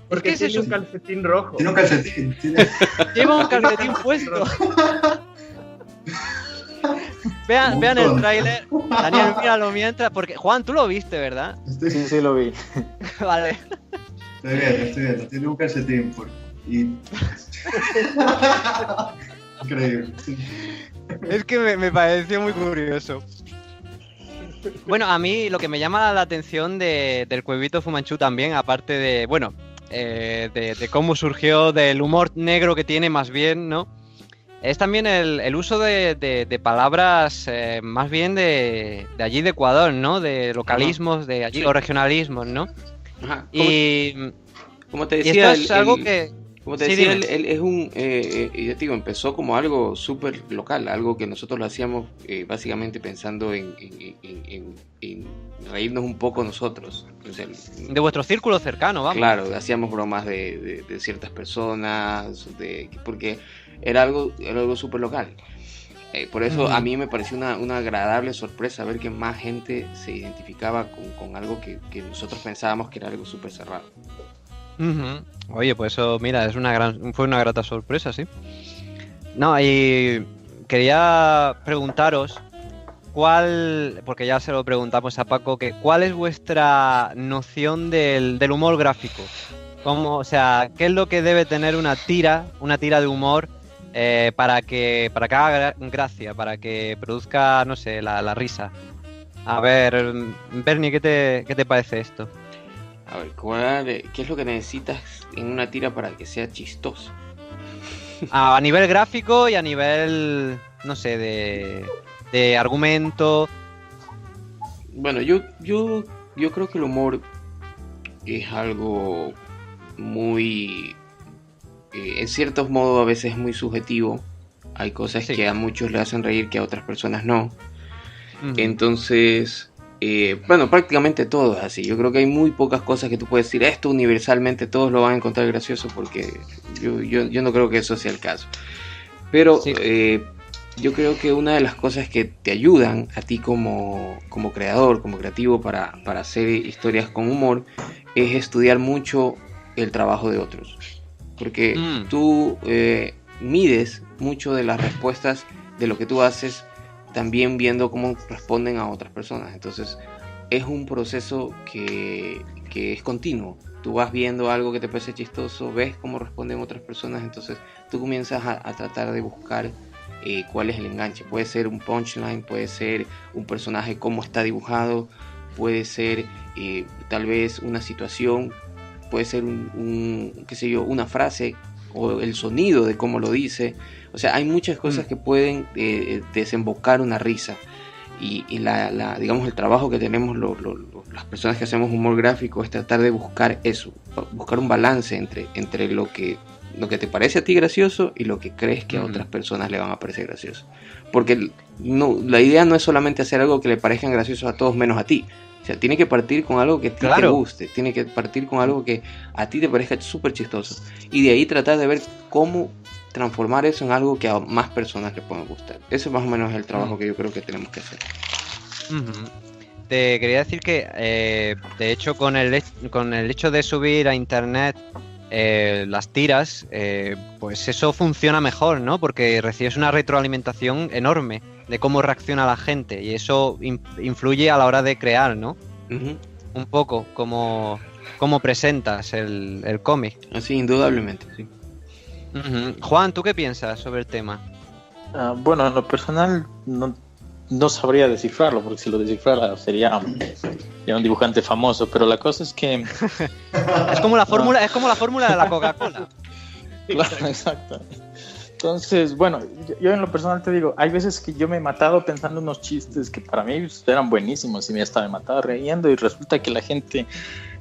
Porque tiene un calcetín rojo. Tiene un calcetín. Lleva un calcetín puesto. Vean el tráiler. Daniel, míralo mientras. Porque Juan, tú lo viste, ¿verdad? Sí, lo vi. Vale. Estoy viendo. Tiene un calcetín. Increíble. Es que me pareció muy curioso. Bueno, a mí lo que me llama la atención del Cuervito Fumanchu también, aparte de, bueno, de cómo surgió, del humor negro que tiene más bien, ¿no? Es también el uso de palabras más bien de allí de Ecuador, ¿no? De localismos, de allí, o regionalismos, ¿no? Ajá. Como te decía, esto es algo que... Como te decía, él es ya te digo, empezó como algo súper local, algo que nosotros lo hacíamos básicamente pensando en reírnos un poco nosotros. O sea, de vuestro círculo cercano, vamos. Claro, hacíamos bromas de ciertas personas, porque era algo súper local. Por eso a mí me pareció una agradable sorpresa ver que más gente se identificaba con algo que nosotros pensábamos que era algo súper cerrado. Oye, pues eso, mira, fue una grata sorpresa, sí. No, y quería preguntaros porque ya se lo preguntamos a Paco, ¿cuál es vuestra noción del humor gráfico? O sea, ¿qué es lo que debe tener una tira de humor para que haga gracia, para que produzca, no sé, la risa? A ver, Bernie, ¿qué te parece esto? A ver, ¿qué es lo que necesitas en una tira para que sea chistoso? A nivel gráfico y a nivel, no sé, de argumento. Bueno, yo creo que el humor es algo muy... en ciertos modos a veces es muy subjetivo. Hay cosas que a muchos le hacen reír que a otras personas no. Entonces... bueno, prácticamente todo es así. Yo creo que hay muy pocas cosas que tú puedes decir esto universalmente todos lo van a encontrar gracioso, porque yo no creo que eso sea el caso. Pero yo creo que una de las cosas que te ayudan a ti como creador, como creativo para hacer historias con humor, es estudiar mucho el trabajo de otros. Porque tú mides mucho de las respuestas de lo que tú haces, también viendo cómo responden a otras personas. Entonces es un proceso que es continuo. Tú vas viendo algo que te parece chistoso, ves cómo responden otras personas, entonces tú comienzas a tratar de buscar cuál es el enganche. Puede ser un punchline, puede ser un personaje, cómo está dibujado, puede ser tal vez una situación, puede ser qué sé yo, una frase o el sonido de cómo lo dice. O sea, hay muchas cosas que pueden desembocar una risa. Y digamos, el trabajo que tenemos las personas que hacemos humor gráfico es tratar de buscar eso, buscar un balance entre lo que te parece a ti gracioso y lo que crees que a otras personas le van a parecer gracioso. Porque la idea no es solamente hacer algo que le parezcan graciosos a todos menos a ti. O sea, tiene que partir con algo que a ti te guste, tiene que partir con algo que a ti te parezca súper chistoso. Y de ahí tratar de ver cómo transformar eso en algo que a más personas le pueda gustar. Ese más o menos es el trabajo que yo creo que tenemos que hacer. Te quería decir que de hecho con el hecho de subir a internet las tiras, pues eso funciona mejor, ¿no? Porque recibes una retroalimentación enorme de cómo reacciona la gente, y eso influye a la hora de crear, ¿no? Un poco cómo presentas el cómic. Así, indudablemente, sí. Juan, ¿tú qué piensas sobre el tema? Bueno, en lo personal no sabría descifrarlo, porque si lo descifrara sería un dibujante famoso, pero la cosa es que es como la fórmula de la Coca-Cola. Claro, exacto. Entonces, bueno, yo en lo personal te digo, hay veces que yo me he matado pensando unos chistes que para mí eran buenísimos y me estaba matado riendo y resulta que la gente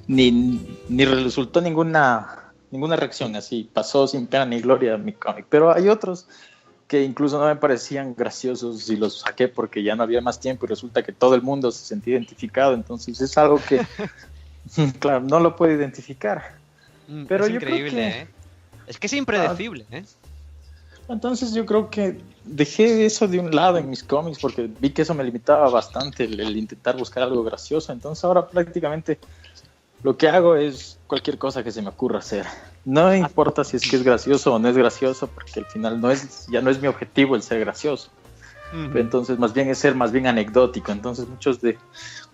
ni resultó ninguna reacción, así pasó sin pena ni gloria mi cómic. Pero hay otros que incluso no me parecían graciosos y los saqué porque ya no había más tiempo y resulta que todo el mundo se sentía identificado, entonces es algo que, claro, no lo puedo identificar. Pero es yo increíble, creo que, Es que es impredecible, entonces yo creo que dejé eso de un lado en mis cómics porque vi que eso me limitaba bastante el intentar buscar algo gracioso. Entonces ahora prácticamente lo que hago es cualquier cosa que se me ocurra hacer. No importa si es que es gracioso o no es gracioso porque al final ya no es mi objetivo el ser gracioso. Uh-huh. Entonces más bien es ser más bien anecdótico. Entonces muchas de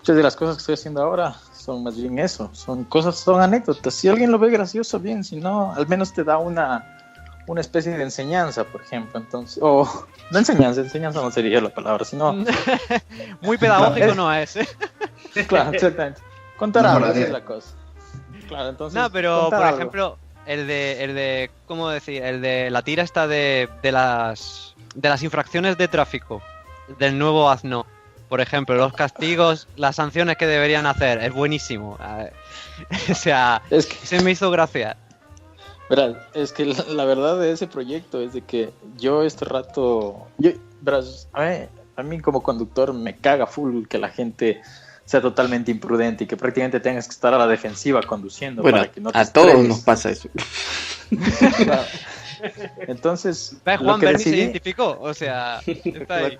las cosas que estoy haciendo ahora son más bien eso. Son anécdotas. Si alguien lo ve gracioso, bien. Si no, al menos te da una especie de enseñanza, por ejemplo, entonces, o no enseñanza no sería la palabra, sino muy pedagógico no es, Claro, exactamente. Contar algo, esa es la cosa. Claro, entonces. No, pero por algo. ejemplo, el de ¿cómo decir? El de la tira esta de las infracciones de tráfico del nuevo AZNO. Por ejemplo, los castigos, las sanciones que deberían hacer, es buenísimo. O sea, es que se me hizo gracia. Verás, es que la verdad de ese proyecto es de que yo este rato, verás, a mí como conductor me caga full que la gente sea totalmente imprudente y que prácticamente tengas que estar a la defensiva conduciendo. Bueno, para que no te a todos estrelles. nos pasa eso. Claro. Entonces, Juan que Berni se decidí, identificó, o sea, está ahí.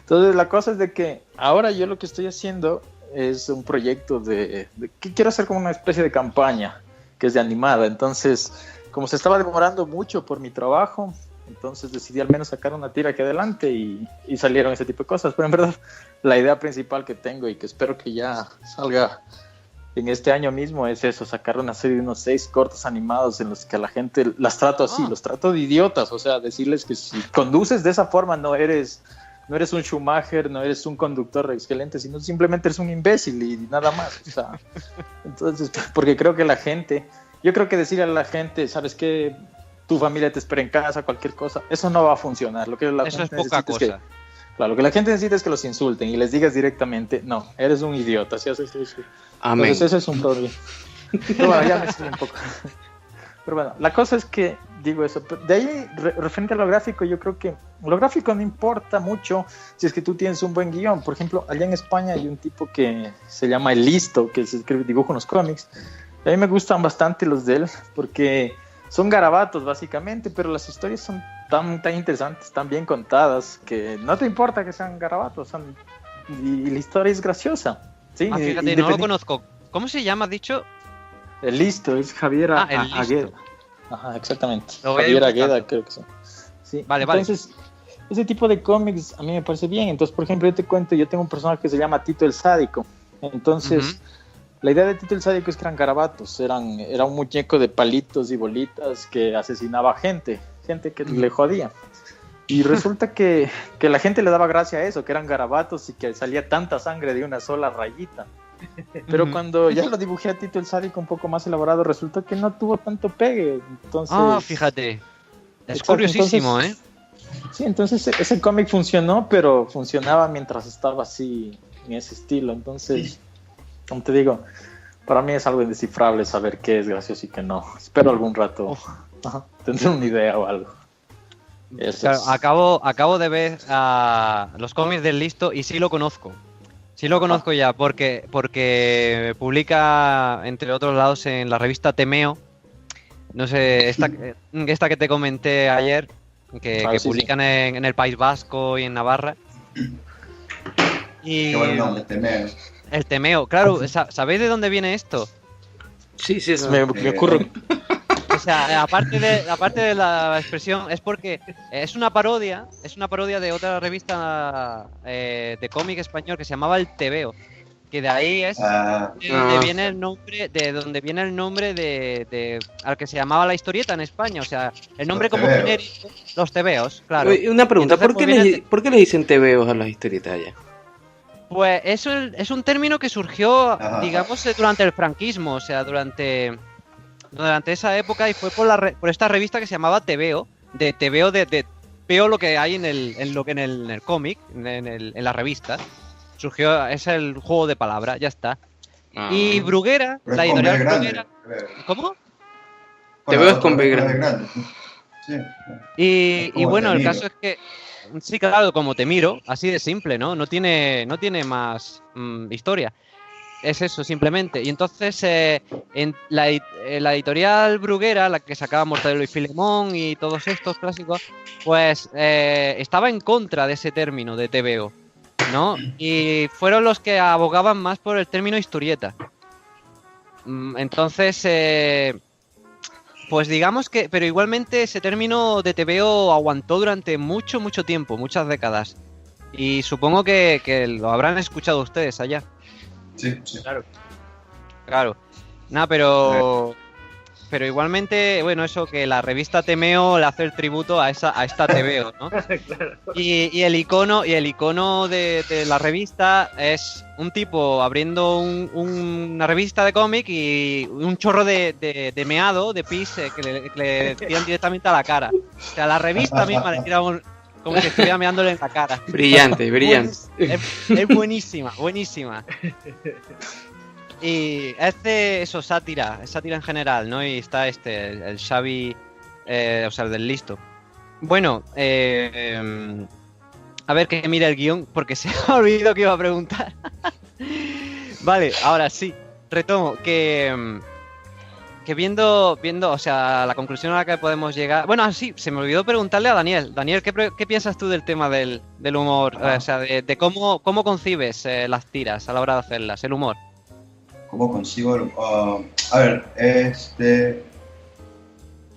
Entonces la cosa es de que ahora yo lo que estoy haciendo es un proyecto de que quiero hacer como una especie de campaña que es de animada. Entonces, como se estaba demorando mucho por mi trabajo, entonces decidí al menos sacar una tira aquí adelante y salieron ese tipo de cosas. Pero en verdad, la idea principal que tengo y que espero que ya salga en este año mismo es eso, sacar una serie de unos 6 cortos animados en los que a la gente las trato así, los trato de idiotas, o sea, decirles que si conduces de esa forma no eres un Schumacher, no eres un conductor excelente, sino simplemente eres un imbécil y nada más. O sea, entonces, porque creo que yo creo que decirle a la gente, ¿sabes qué? Tu familia te espera en casa, cualquier cosa, eso no va a funcionar. Lo que la Eso gente es poca necesita cosa. Claro, lo que la gente necesita es que los insulten y les digas directamente, no, eres un idiota, si haces eso. Amén. Entonces ese es un problema. Pero bueno, ya me estoy un poco. Pero bueno, la cosa es que digo eso. De ahí, referente a lo gráfico, yo creo que lo gráfico no importa mucho si es que tú tienes un buen guión. Por ejemplo, allá en España hay un tipo que se llama El Listo, que se escribe dibujo en los cómics. A mí me gustan bastante los de él porque son garabatos básicamente, pero las historias son tan interesantes, tan bien contadas, que no te importa que sean garabatos, y la historia es graciosa. ¿Sí? Fíjate, no lo conozco. ¿Cómo se llama, dicho? El Listo, es Javier El Listo. Agueda. Ajá, exactamente. Lo voy a ir Javier buscando. Agueda, creo que sí. Sí. Vale. Entonces, ese tipo de cómics a mí me parece bien. Entonces, por ejemplo, yo te cuento, yo tengo un personaje que se llama Tito el Sádico. Entonces, la idea de Tito el Sádico es que eran garabatos, era un muñeco de palitos y bolitas que asesinaba gente que le jodía. Y resulta que la gente le daba gracia a eso, que eran garabatos y que salía tanta sangre de una sola rayita. Pero cuando ya lo dibujé a Tito el Sádico un poco más elaborado, resultó que no tuvo tanto pegue. Entonces, Fíjate. Es exacto, curiosísimo, entonces, Sí, entonces ese cómic funcionó, pero funcionaba mientras estaba así, en ese estilo. Entonces, como te digo, para mí es algo indescifrable saber qué es gracioso y qué no. Espero algún rato tener una idea o algo. Claro, acabo de ver los cómics del Listo y sí lo conozco. Sí lo conozco ya, porque publica, entre otros lados, en la revista Temeo. No sé, esta que te comenté ayer, que publican sí. En el País Vasco y en Navarra. Y qué buen nombre, Temeo. El Temeo, claro, ¿sabéis de dónde viene esto? Sí, eso me ocurre. O sea, aparte de la expresión, es porque es una parodia de otra revista de cómic español que se llamaba El Tebeo, que de ahí es donde viene el nombre de al que se llamaba la historieta en España, o sea, el nombre como genérico, los tebeos, claro. Una pregunta, entonces, ¿por qué le dicen tebeos a las historietas allá? Pues eso es un término que surgió, digamos, durante el franquismo, o sea, durante esa época, y fue por esta revista que se llamaba Tebeo, de TVO, veo lo que hay en el cómic, en la revista. Surgió, es el juego de palabras, ya está. Y Bruguera, Pero la es con editorial B grande, Bruguera. creo. ¿Cómo? Te veo es con B grande. Sí. Y Como bueno, Te el Miro. caso es que, sí, claro, como te miro, así de simple, ¿no? No tiene más historia. Es eso, simplemente. Y entonces, en la editorial Bruguera, la que sacaba Mortadelo y Filemón y todos estos clásicos, pues estaba en contra de ese término de TVO, ¿no? Y fueron los que abogaban más por el término historieta. Entonces, pues digamos que, pero igualmente ese término de TVO aguantó durante mucho tiempo, muchas décadas. Y supongo que lo habrán escuchado ustedes allá. Sí. Claro. Nada, pero igualmente, bueno, eso que la revista Temeo le hace el tributo a esta TVO, ¿no? Claro. Y el icono de la revista es un tipo abriendo una revista de cómic y un chorro de meado, de pis, que le tiran directamente a la cara. O sea, la revista misma le tira como si estuviera meándole en la cara. Brillante. Es buenísima. Y es sátira en general, ¿no? Y está el Xavi, o sea, el del listo. Bueno, a ver que mire el guión, porque se me ha olvidado que iba a preguntar. Vale, ahora sí, retomo, que viendo, o sea, la conclusión a la que podemos llegar... Bueno, sí, se me olvidó preguntarle a Daniel. Daniel, ¿qué piensas tú del tema del humor? O sea, de cómo concibes las tiras a la hora de hacerlas, el humor. ¿Cómo consigo el a ver,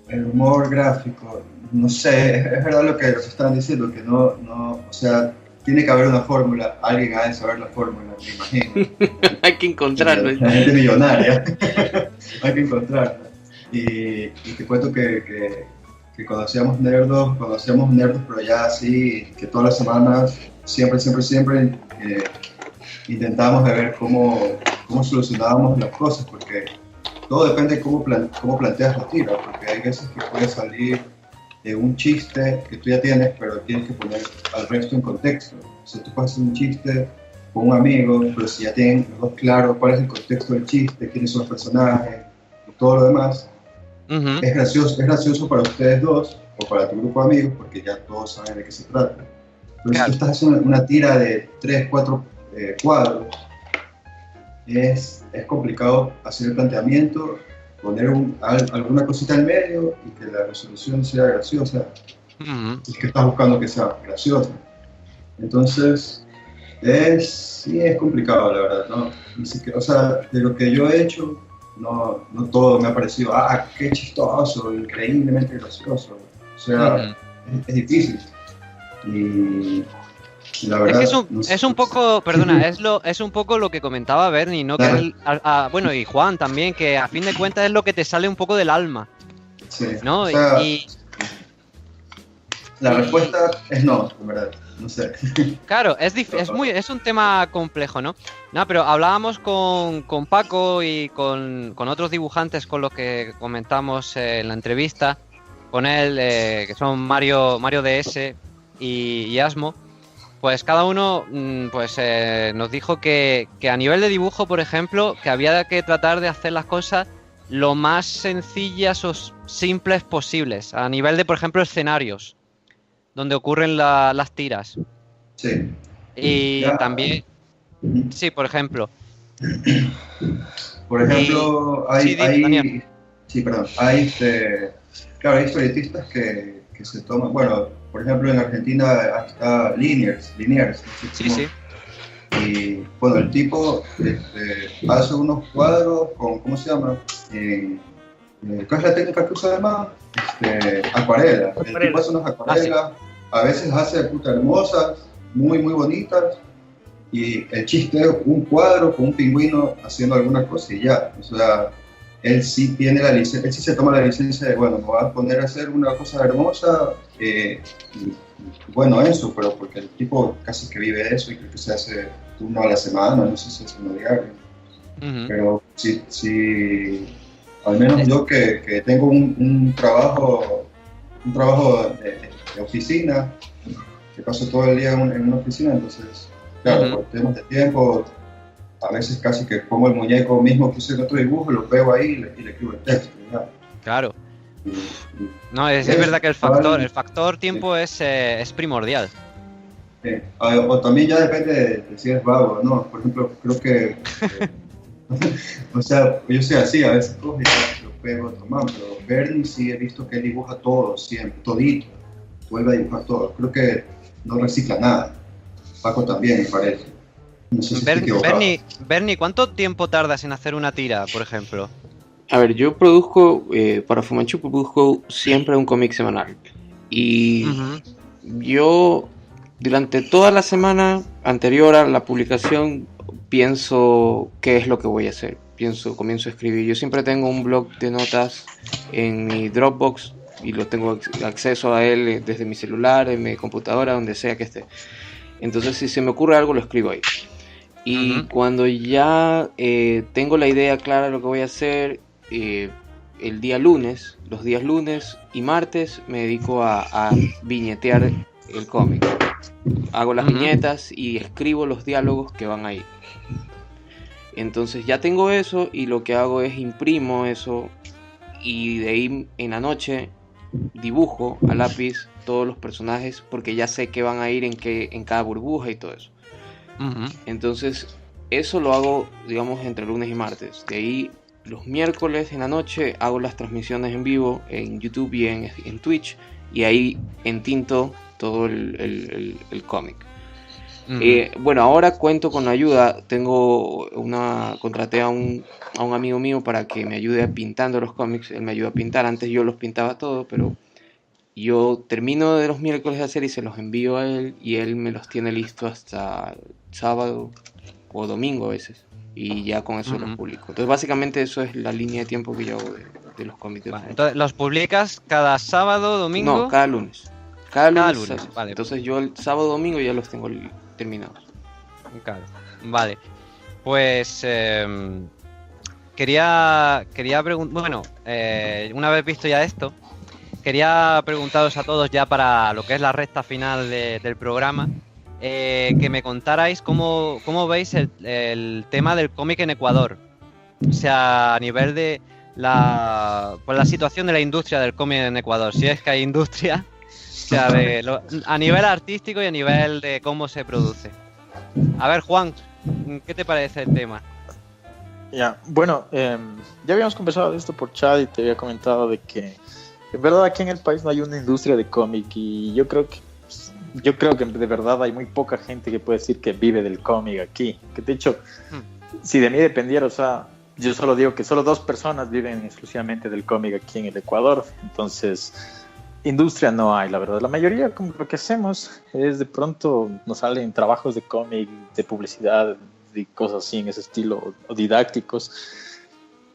el humor gráfico, no sé, es verdad lo que estaban diciendo, que no, o sea, tiene que haber una fórmula, alguien ha de saber la fórmula, me imagino. Hay que encontrarlo. La gente millonaria, hay que encontrarla. Y te cuento que cuando hacíamos nerdos, pero ya así, que todas las semanas, siempre, intentábamos de ver cómo solucionábamos las cosas, porque todo depende de cómo planteas la tira, porque hay veces que puede salir de un chiste que tú ya tienes, pero tienes que poner al resto en contexto. O sea, tú puedes hacer un chiste con un amigo, pero si ya tienen los dos claro cuál es el contexto del chiste, quiénes son los personajes y todo lo demás, es gracioso para ustedes dos o para tu grupo de amigos, porque ya todos saben de qué se trata. Pero si tú estás haciendo una tira de 3, 4 cuadros, es complicado hacer el planteamiento, poner alguna cosita en medio y que la resolución sea graciosa. Y que estás buscando que sea graciosa. Entonces, sí es complicado, la verdad, ¿no? O sea, de lo que yo he hecho, no todo me ha parecido, qué chistoso, increíblemente gracioso. O sea, es difícil. Y la verdad, es un poco, perdona, es un poco lo que comentaba Bernie, ¿no? Claro. Que bueno, y Juan también, que a fin de cuentas es lo que te sale un poco del alma, sí. ¿no? O sea, la y- respuesta es no, en verdad, no sé. Claro, es un tema complejo, ¿no? No, pero hablábamos con Paco y con otros dibujantes con los que comentamos en la entrevista, con él, que son Mario DS y Asmo. Pues cada uno nos dijo que a nivel de dibujo, por ejemplo, que había que tratar de hacer las cosas lo más sencillas o simples posibles. A nivel de, por ejemplo, escenarios, donde ocurren las tiras. Sí. Y Ya. también, sí, por ejemplo. Por ejemplo, Daniel. hay historietistas que se toman, bueno, por ejemplo en Argentina está Liniers, Sí. y bueno, el tipo hace unos cuadros con, ¿cómo se llama? ¿Cuál es la técnica que usa además? Acuarela. El tipo hace unas acuarelas, a veces hace puta hermosas, muy bonitas, y el chiste es un cuadro con un pingüino haciendo alguna cosa y ya. O sea, él sí tiene la licencia, él sí se toma la licencia de, bueno, me voy a poner a hacer una cosa hermosa, y bueno, eso, pero porque el tipo casi que vive eso y creo que se hace uno a la semana, no sé si es uno diario. Pero sí, al menos yo que tengo un trabajo un trabajo de oficina, que paso todo el día en una oficina, entonces, claro, por temas de tiempo, a veces casi que pongo el muñeco mismo que hice en otro dibujo, lo pego ahí y le escribo el texto. ¿Verdad? Claro. No, es verdad que el factor tiempo es primordial. O también ya depende de si eres vago, ¿no? Por ejemplo, creo que, o sea, yo soy así, a veces cojo y lo pego a tomar, pero Bernie sí he visto que él dibuja todo, siempre, todito, vuelve a dibujar todo. Creo que no recicla nada. Paco también, me parece. No sé si estoy equivocado. Bernie, ¿cuánto tiempo tardas en hacer una tira, por ejemplo? A ver, yo produzco, para Fu Manchu produzco siempre un cómic semanal. Y yo, durante toda la semana anterior a la publicación, pienso qué es lo que voy a hacer. Comienzo a escribir. Yo siempre tengo un blog de notas en mi Dropbox y lo tengo acceso a él desde mi celular, en mi computadora, donde sea que esté. Entonces, si se me ocurre algo, lo escribo ahí. Y cuando ya tengo la idea clara de lo que voy a hacer, el día lunes, los días lunes y martes, me dedico a viñetear el cómic. Hago las viñetas y escribo los diálogos que van ahí. Entonces ya tengo eso y lo que hago es imprimo eso y de ahí en la noche dibujo a lápiz todos los personajes porque ya sé que van a ir en cada burbuja y todo eso. Entonces eso lo hago, digamos, entre lunes y martes. De ahí los miércoles en la noche hago las transmisiones en vivo en YouTube y en Twitch y ahí entinto todo el cómic. Bueno, ahora cuento con ayuda. Contraté a un amigo mío para que me ayude pintando los cómics. Él me ayuda a pintar. Antes yo los pintaba todos, pero yo termino de los miércoles de hacer y se los envío a él y él me los tiene listos hasta sábado o domingo a veces. Y ya con eso los publico. Entonces básicamente eso es la línea de tiempo que yo hago de los cómics. Vale, entonces, ¿los publicas cada sábado, domingo? No, cada lunes. Cada lunes. Vale. Entonces yo el sábado, domingo ya los tengo terminados. Claro. Vale. Pues quería preguntar, bueno, una vez visto ya esto, quería preguntaros a todos ya para lo que es la recta final del programa, que me contarais cómo veis el tema del cómic en Ecuador. O sea, a nivel de la situación de la industria del cómic en Ecuador, si es que hay industria, o sea, a nivel artístico y a nivel de cómo se produce. A ver, Juan, ¿qué te parece el tema? Ya, bueno, ya habíamos conversado de esto por chat y te había comentado de que en verdad aquí en el país no hay una industria de cómic y yo creo que de verdad hay muy poca gente que puede decir que vive del cómic aquí. Que de hecho, si de mí dependiera, o sea, yo solo digo que solo 2 personas viven exclusivamente del cómic aquí en el Ecuador. Entonces, industria no hay, la verdad. La mayoría, como lo que hacemos es de pronto nos salen trabajos de cómic, de publicidad y cosas así en ese estilo, o didácticos.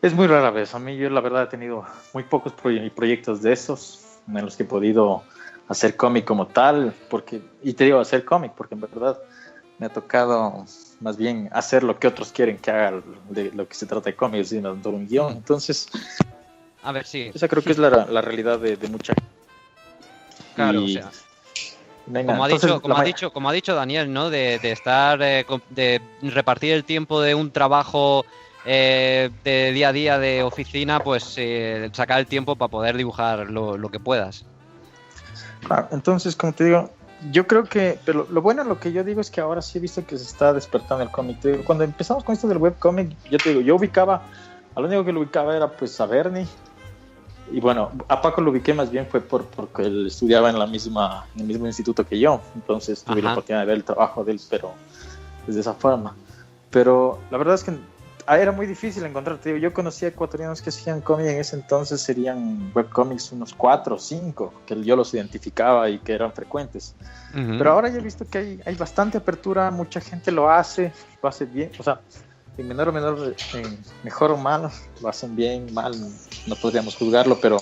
Es muy rara vez. A mí yo la verdad he tenido muy pocos proyectos de esos en los que he podido hacer cómic como tal, y te digo hacer cómic porque en verdad me ha tocado más bien hacer lo que otros quieren que haga de lo que se trata de cómic, sino de un guión. Entonces, a ver, sí. Esa creo que es la realidad de mucha gente. Claro, o sea, como ha dicho Daniel, ¿no? De estar, de repartir el tiempo de un trabajo de día a día de oficina, pues sacar el tiempo para poder dibujar lo que puedas. Claro, entonces, como te digo, yo creo que, pero lo bueno, lo que yo digo es que ahora sí he visto que se está despertando el cómic. Cuando empezamos con esto del webcomic, yo te digo, lo único que lo ubicaba era pues a Bernie. Y bueno, a Paco lo ubiqué más bien fue porque él estudiaba en el mismo instituto que yo. Entonces tuve la oportunidad de ver el trabajo de él, pero de esa forma. Pero la verdad es que era muy difícil encontrar. Te digo, yo conocía ecuatorianos que hacían cómic en ese entonces, serían webcomics unos 4 o 5, que yo los identificaba y que eran frecuentes. Pero ahora ya he visto que hay bastante apertura, mucha gente lo hace bien, o sea, en mejor o mal, lo hacen bien, mal, no podríamos juzgarlo, pero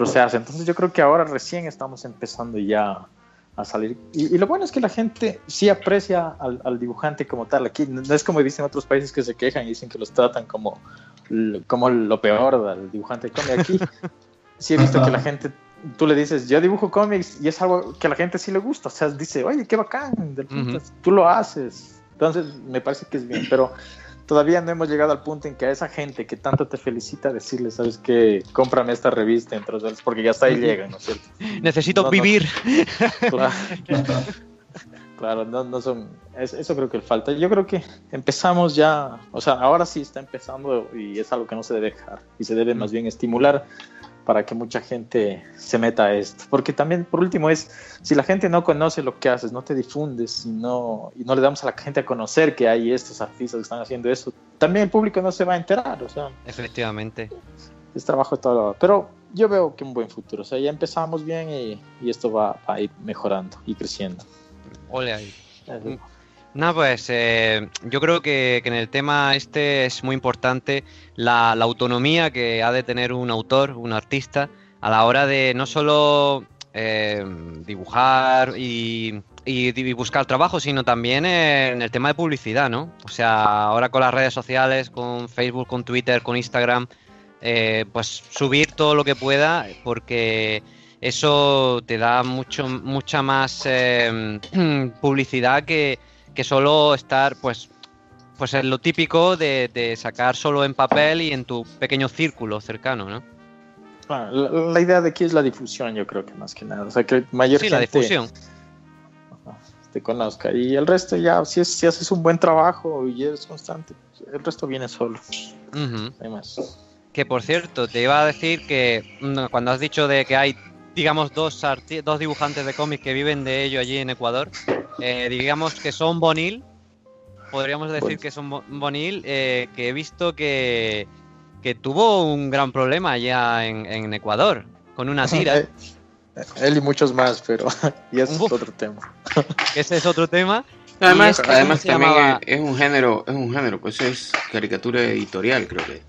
se hace. Entonces yo creo que ahora recién estamos empezando ya a salir. Y lo bueno es que la gente sí aprecia al dibujante como tal. Aquí no es como dicen otros países que se quejan y dicen que los tratan como lo peor del dibujante de cómic. Aquí sí he visto que la gente tú le dices, yo dibujo cómics y es algo que a la gente sí le gusta, o sea, dice, oye, qué bacán, tú lo haces. Entonces, me parece que es bien, pero todavía no hemos llegado al punto en que a esa gente que tanto te felicita, decirle, ¿sabes qué? Cómprame esta revista, porque ya hasta ahí llegan, ¿no es cierto? Necesito vivir. Claro. Claro, no son. Eso creo que falta. Yo creo que empezamos ya. O sea, ahora sí está empezando y es algo que no se debe dejar. Y se debe más bien estimular para que mucha gente se meta a esto. Porque también, por último, si la gente no conoce lo que haces, no te difundes y no le damos a la gente a conocer que hay estos artistas que están haciendo eso, también el público no se va a enterar. O sea, efectivamente. Es trabajo de todo. Pero yo veo que un buen futuro. O sea, ya empezamos bien y esto va a ir mejorando y creciendo. Ole ahí. Nada, pues yo creo que en el tema este es muy importante la autonomía que ha de tener un autor, un artista, a la hora de no solo dibujar y buscar trabajo, sino también en el tema de publicidad, ¿no? O sea, ahora con las redes sociales, con Facebook, con Twitter, con Instagram, pues subir todo lo que pueda, porque eso te da mucha más publicidad que solo estar pues en lo típico de sacar solo en papel y en tu pequeño círculo cercano, ¿no? La idea de aquí es la difusión, yo creo que más que nada. O sea, que mayor gente, la difusión. Te conozca. Y el resto ya, si haces un buen trabajo y eres constante, el resto viene solo. Uh-huh. Hay más. Que por cierto, te iba a decir que cuando has dicho de que hay, digamos, dos dibujantes de cómics que viven de ello allí en Ecuador, digamos que son Bonil, podríamos decir que son Bonil, que he visto que tuvo un gran problema allá en Ecuador, con una tira. Él y muchos más, pero y ese es otro tema. Ese es otro tema. Además también es un género, pues es caricatura editorial, creo que.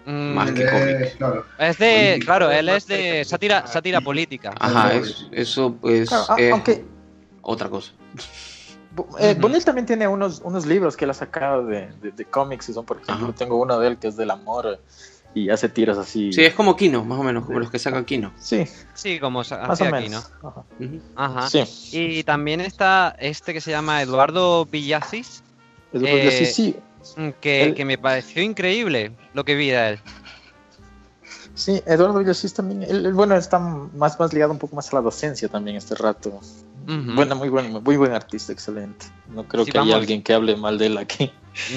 Más que cómic. Claro. Es de, claro, él es de sátira política. Ajá, eso pues claro, es aunque otra cosa. Bonil también tiene unos libros que él ha sacado de cómics, y son, por ejemplo, tengo uno de él que es del amor y hace tiras así. Sí, es como Kino, más o menos, como los que saca Kino. Sí, como más o menos. Kino. Ajá. Ajá. Sí. Y también está este que se llama Eduardo Villasis. Sí. Que me pareció increíble lo que vi de él. Sí, Eduardo Villasís también, él, bueno, está más ligado un poco más a la docencia también este rato. Uh-huh. Bueno, muy buen artista, excelente. No creo que haya alguien que hable mal de él aquí.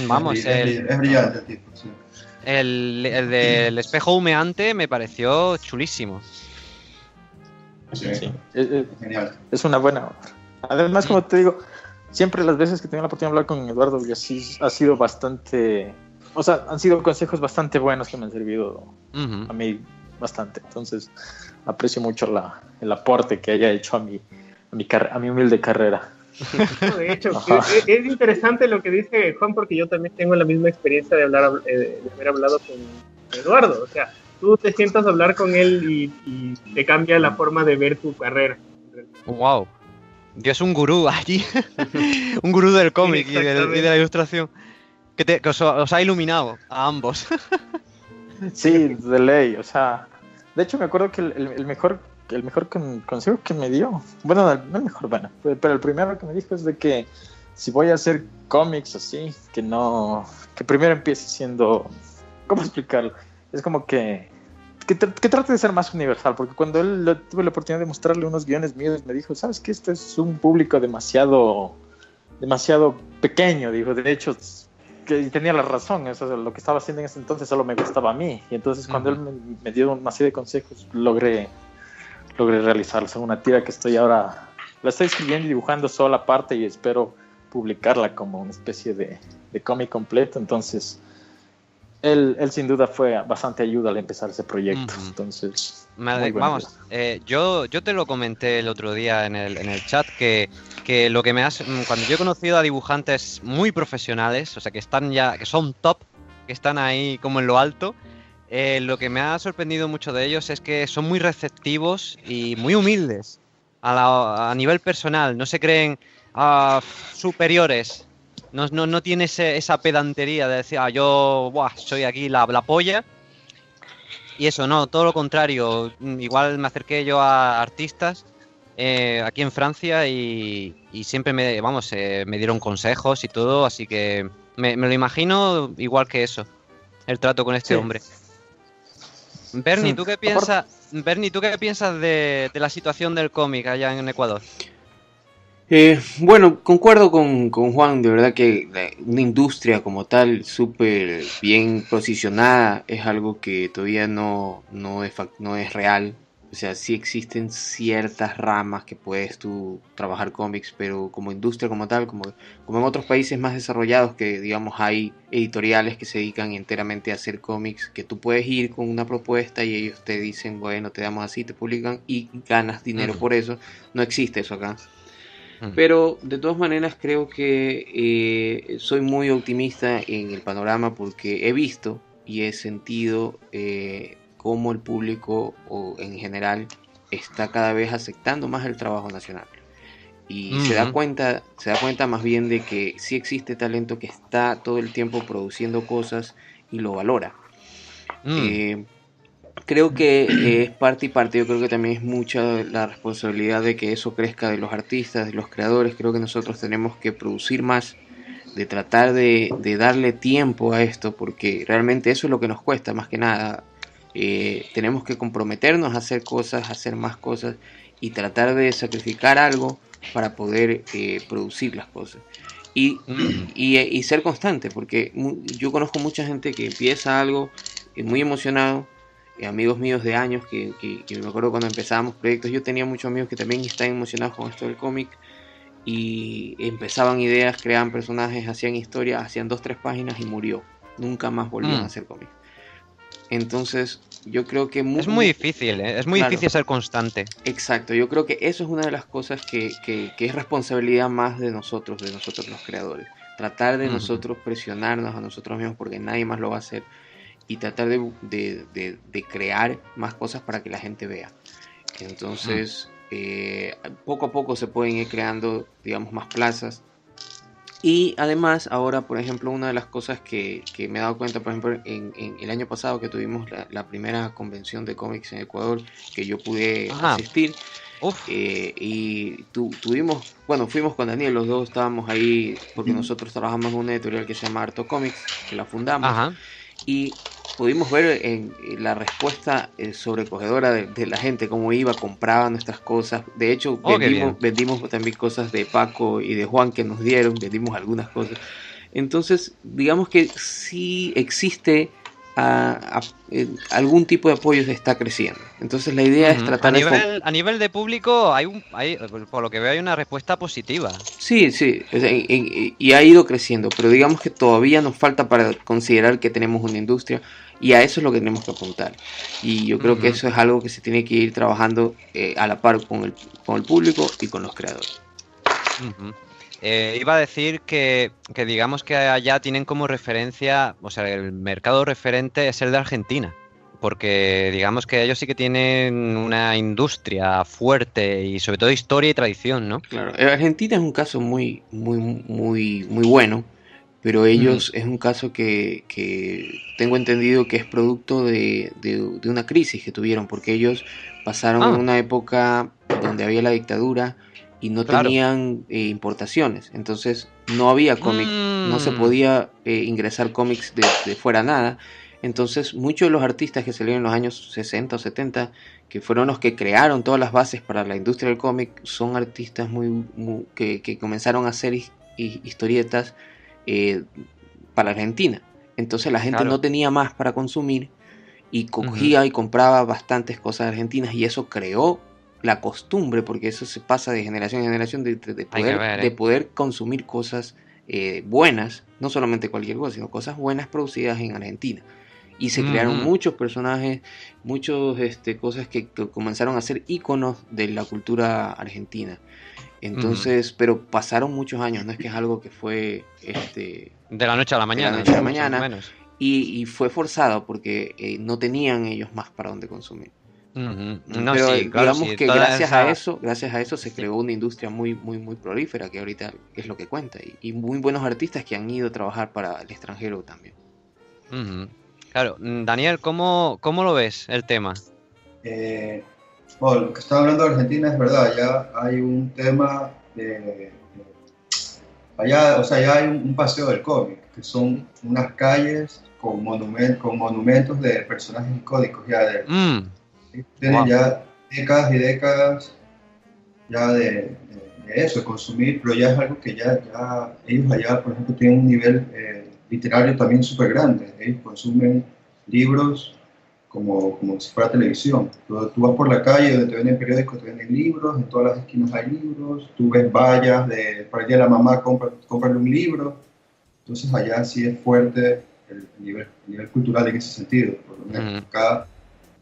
Vamos, es brillante el tipo, sí. El del espejo humeante me pareció chulísimo. Sí. Genial. Es una buena obra. Además, como te digo, siempre las veces que tengo la oportunidad de hablar con Eduardo Villasís ha sido bastante... O sea, han sido consejos bastante buenos que me han servido a mí bastante. Entonces, aprecio mucho el aporte que haya hecho a mi humilde carrera. De hecho, es interesante lo que dice Juan, porque yo también tengo la misma experiencia de haber hablado con Eduardo. O sea, tú te sientas a hablar con él y te cambia la forma de ver tu carrera. ¡Wow! Dios es un gurú allí. Un gurú del cómic y de la ilustración. Que os ha iluminado a ambos. Sí, de ley. O sea, de hecho me acuerdo que el mejor consejo que me dio, bueno, no el mejor, bueno, pero el primero que me dijo es de que si voy a hacer cómics así, que primero empiece siendo, ¿cómo explicarlo? Es como que trate de ser más universal, porque cuando tuve la oportunidad de mostrarle unos guiones míos, me dijo, ¿sabes qué? Esto es un público demasiado pequeño, dijo, de hecho, y tenía la razón, eso, lo que estaba haciendo en ese entonces solo me gustaba a mí, y entonces cuando él me dio una serie de consejos, logré realizarlo. Es una tira que la estoy escribiendo y dibujando sola aparte y espero publicarla como una especie de cómic completo. Entonces él sin duda fue bastante ayuda al empezar ese proyecto. Entonces vamos, yo te lo comenté el otro día en el chat que lo que cuando yo he conocido a dibujantes muy profesionales, o sea que son top, que están ahí como en lo alto, lo que me ha sorprendido mucho de ellos es que son muy receptivos y muy humildes a nivel personal. No se creen superiores. No tiene esa pedantería de decir, yo soy aquí la polla. Y eso, no, todo lo contrario. Igual me acerqué yo a artistas aquí en Francia y siempre me dieron consejos y todo, así que me lo imagino igual que eso, el trato con este Sí. hombre. Bernie, Sí. ¿tú qué piensas? Bernie, ¿tú qué piensas de la situación del cómic allá en Ecuador? Bueno, concuerdo con Juan, de verdad que una industria como tal, súper bien posicionada, es algo que todavía no es real. O sea, sí existen ciertas ramas que puedes tú trabajar cómics, pero como industria como tal, como en otros países más desarrollados, que digamos hay editoriales que se dedican enteramente a hacer cómics, que tú puedes ir con una propuesta y ellos te dicen, bueno, te damos así, te publican y ganas dinero por eso. No existe eso acá. Pero de todas maneras creo que soy muy optimista en el panorama porque he visto y he sentido cómo el público o en general está cada vez aceptando más el trabajo nacional. Y se da cuenta más bien de que sí existe talento que está todo el tiempo produciendo cosas y lo valora. Creo que es parte y parte. Yo creo que también es mucha la responsabilidad de que eso crezca de los artistas, de los creadores. Creo que nosotros tenemos que producir más, de tratar de darle tiempo a esto, porque realmente eso es lo que nos cuesta más que nada. Tenemos que comprometernos a hacer cosas, a hacer más cosas y tratar de sacrificar algo para poder producir las cosas. Y ser constante, porque yo conozco mucha gente que empieza algo muy emocionado, amigos míos de años que me acuerdo cuando empezábamos proyectos, yo tenía muchos amigos que también están emocionados con esto del cómic y empezaban ideas, creaban personajes, hacían historias, hacían 2-3 páginas y murió, nunca más volvían a hacer cómic. Entonces yo creo que es muy difícil, es muy difícil ser constante. Exacto, yo creo que eso es una de las cosas que es responsabilidad más de nosotros los creadores, tratar de nosotros presionarnos a nosotros mismos porque nadie más lo va a hacer y tratar de crear más cosas para que la gente vea. Entonces, poco a poco se pueden ir creando, digamos, más plazas. Y además, ahora, por ejemplo, una de las cosas que me he dado cuenta, por ejemplo, en el año pasado que tuvimos la primera convención de cómics en Ecuador, que yo pude asistir, y tuvimos, bueno, fuimos con Daniel, los dos estábamos ahí, porque nosotros trabajamos en una editorial que se llama Harto Comics, que la fundamos, y pudimos ver en la respuesta sobrecogedora de la gente, cómo iba, compraba nuestras cosas. De hecho, vendimos también cosas de Paco y de Juan que nos dieron, vendimos algunas cosas. Entonces, digamos que sí existe algún tipo de apoyo que está creciendo. Entonces la idea es tratar a nivel de público por lo que veo hay una respuesta positiva. Sí, y ha ido creciendo, pero digamos que todavía nos falta para considerar que tenemos una industria y a eso es lo que tenemos que apuntar. Y yo creo que eso es algo que se tiene que ir trabajando a la par con el público y con los creadores. Iba a decir que digamos que allá tienen como referencia, o sea, el mercado referente es el de Argentina, porque digamos que ellos sí que tienen una industria fuerte y sobre todo historia y tradición, ¿no? Claro, Argentina es un caso muy bueno, pero ellos es un caso que tengo entendido que es producto de una crisis que tuvieron, porque ellos pasaron en una época donde había la dictadura y no tenían importaciones, entonces no había cómic, no se podía ingresar cómics de fuera nada. Entonces muchos de los artistas que salieron en los años 60 o 70, que fueron los que crearon todas las bases para la industria del cómic, son artistas que comenzaron a hacer historietas para Argentina. Entonces la gente no tenía más para consumir y cogía y compraba bastantes cosas argentinas y eso creó la costumbre, porque eso se pasa de generación en generación, de poder consumir cosas buenas, no solamente cualquier cosa, sino cosas buenas producidas en Argentina. Y se crearon muchos personajes, muchas cosas que comenzaron a ser íconos de la cultura argentina. Entonces, pero pasaron muchos años, no es que es algo que fue de la noche a la mañana. De la noche a la mañana. Y fue forzado porque no tenían ellos más para dónde consumir. Pero digamos que gracias a eso se creó una industria muy prolífera, que ahorita es lo que cuenta, y muy buenos artistas que han ido a trabajar para el extranjero también. Claro, Daniel, ¿cómo lo ves el tema? Bueno, lo que estaba hablando de Argentina es verdad, ya hay un tema allá, o sea, ya hay un paseo del cómic, que son unas calles con monumentos de personajes icónicos ya tienen Wow. ya décadas y décadas ya de eso, de consumir, pero ya es algo que ya ellos allá, por ejemplo, tienen un nivel literario también súper grande. Ellos consumen libros como si fuera televisión. Tú vas por la calle donde te venden periódicos, te venden libros, en todas las esquinas hay libros, tú ves vallas para el día de la mamá, cómprale un libro. Entonces allá sí es fuerte el nivel cultural en ese sentido. Por lo menos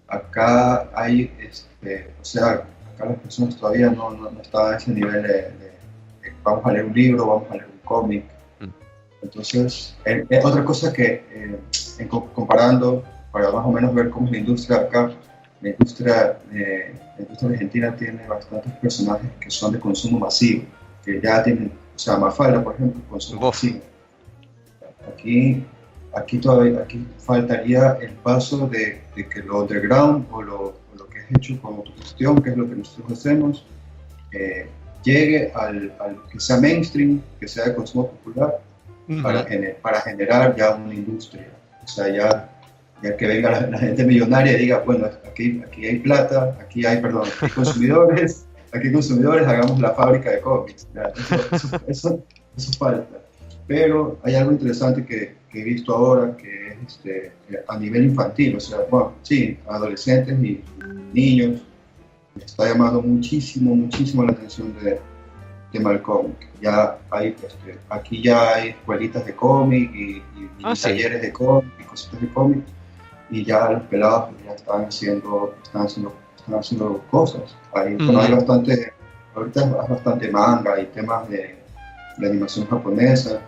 acá hay, o sea, acá las personas todavía no están a ese nivel de vamos a leer un libro, vamos a leer un cómic. Entonces, otra cosa que comparando, para más o menos ver cómo es la industria acá, la industria argentina tiene bastantes personajes que son de consumo masivo, que ya tienen, o sea, Mafalda, por ejemplo, consumo masivo. Aquí faltaría el paso de que lo underground o lo que es hecho con autogestión, que es lo que nosotros hacemos, llegue al que sea mainstream, que sea de consumo popular, para generar ya una industria. O sea, ya que venga la gente millonaria y diga, bueno, aquí hay plata, aquí hay consumidores, hagamos la fábrica de cómics. Eso falta. Pero hay algo interesante que he visto ahora, que es a nivel infantil, o sea, bueno, sí, adolescentes y niños, les está llamando muchísimo la atención del tema del cómic. Ya hay, aquí ya hay escuelitas de cómic y talleres de cómic y cositas de cómic, y ya los pelados ya están haciendo cosas. Bueno, hay ahorita hay bastante manga y temas de animación japonesa,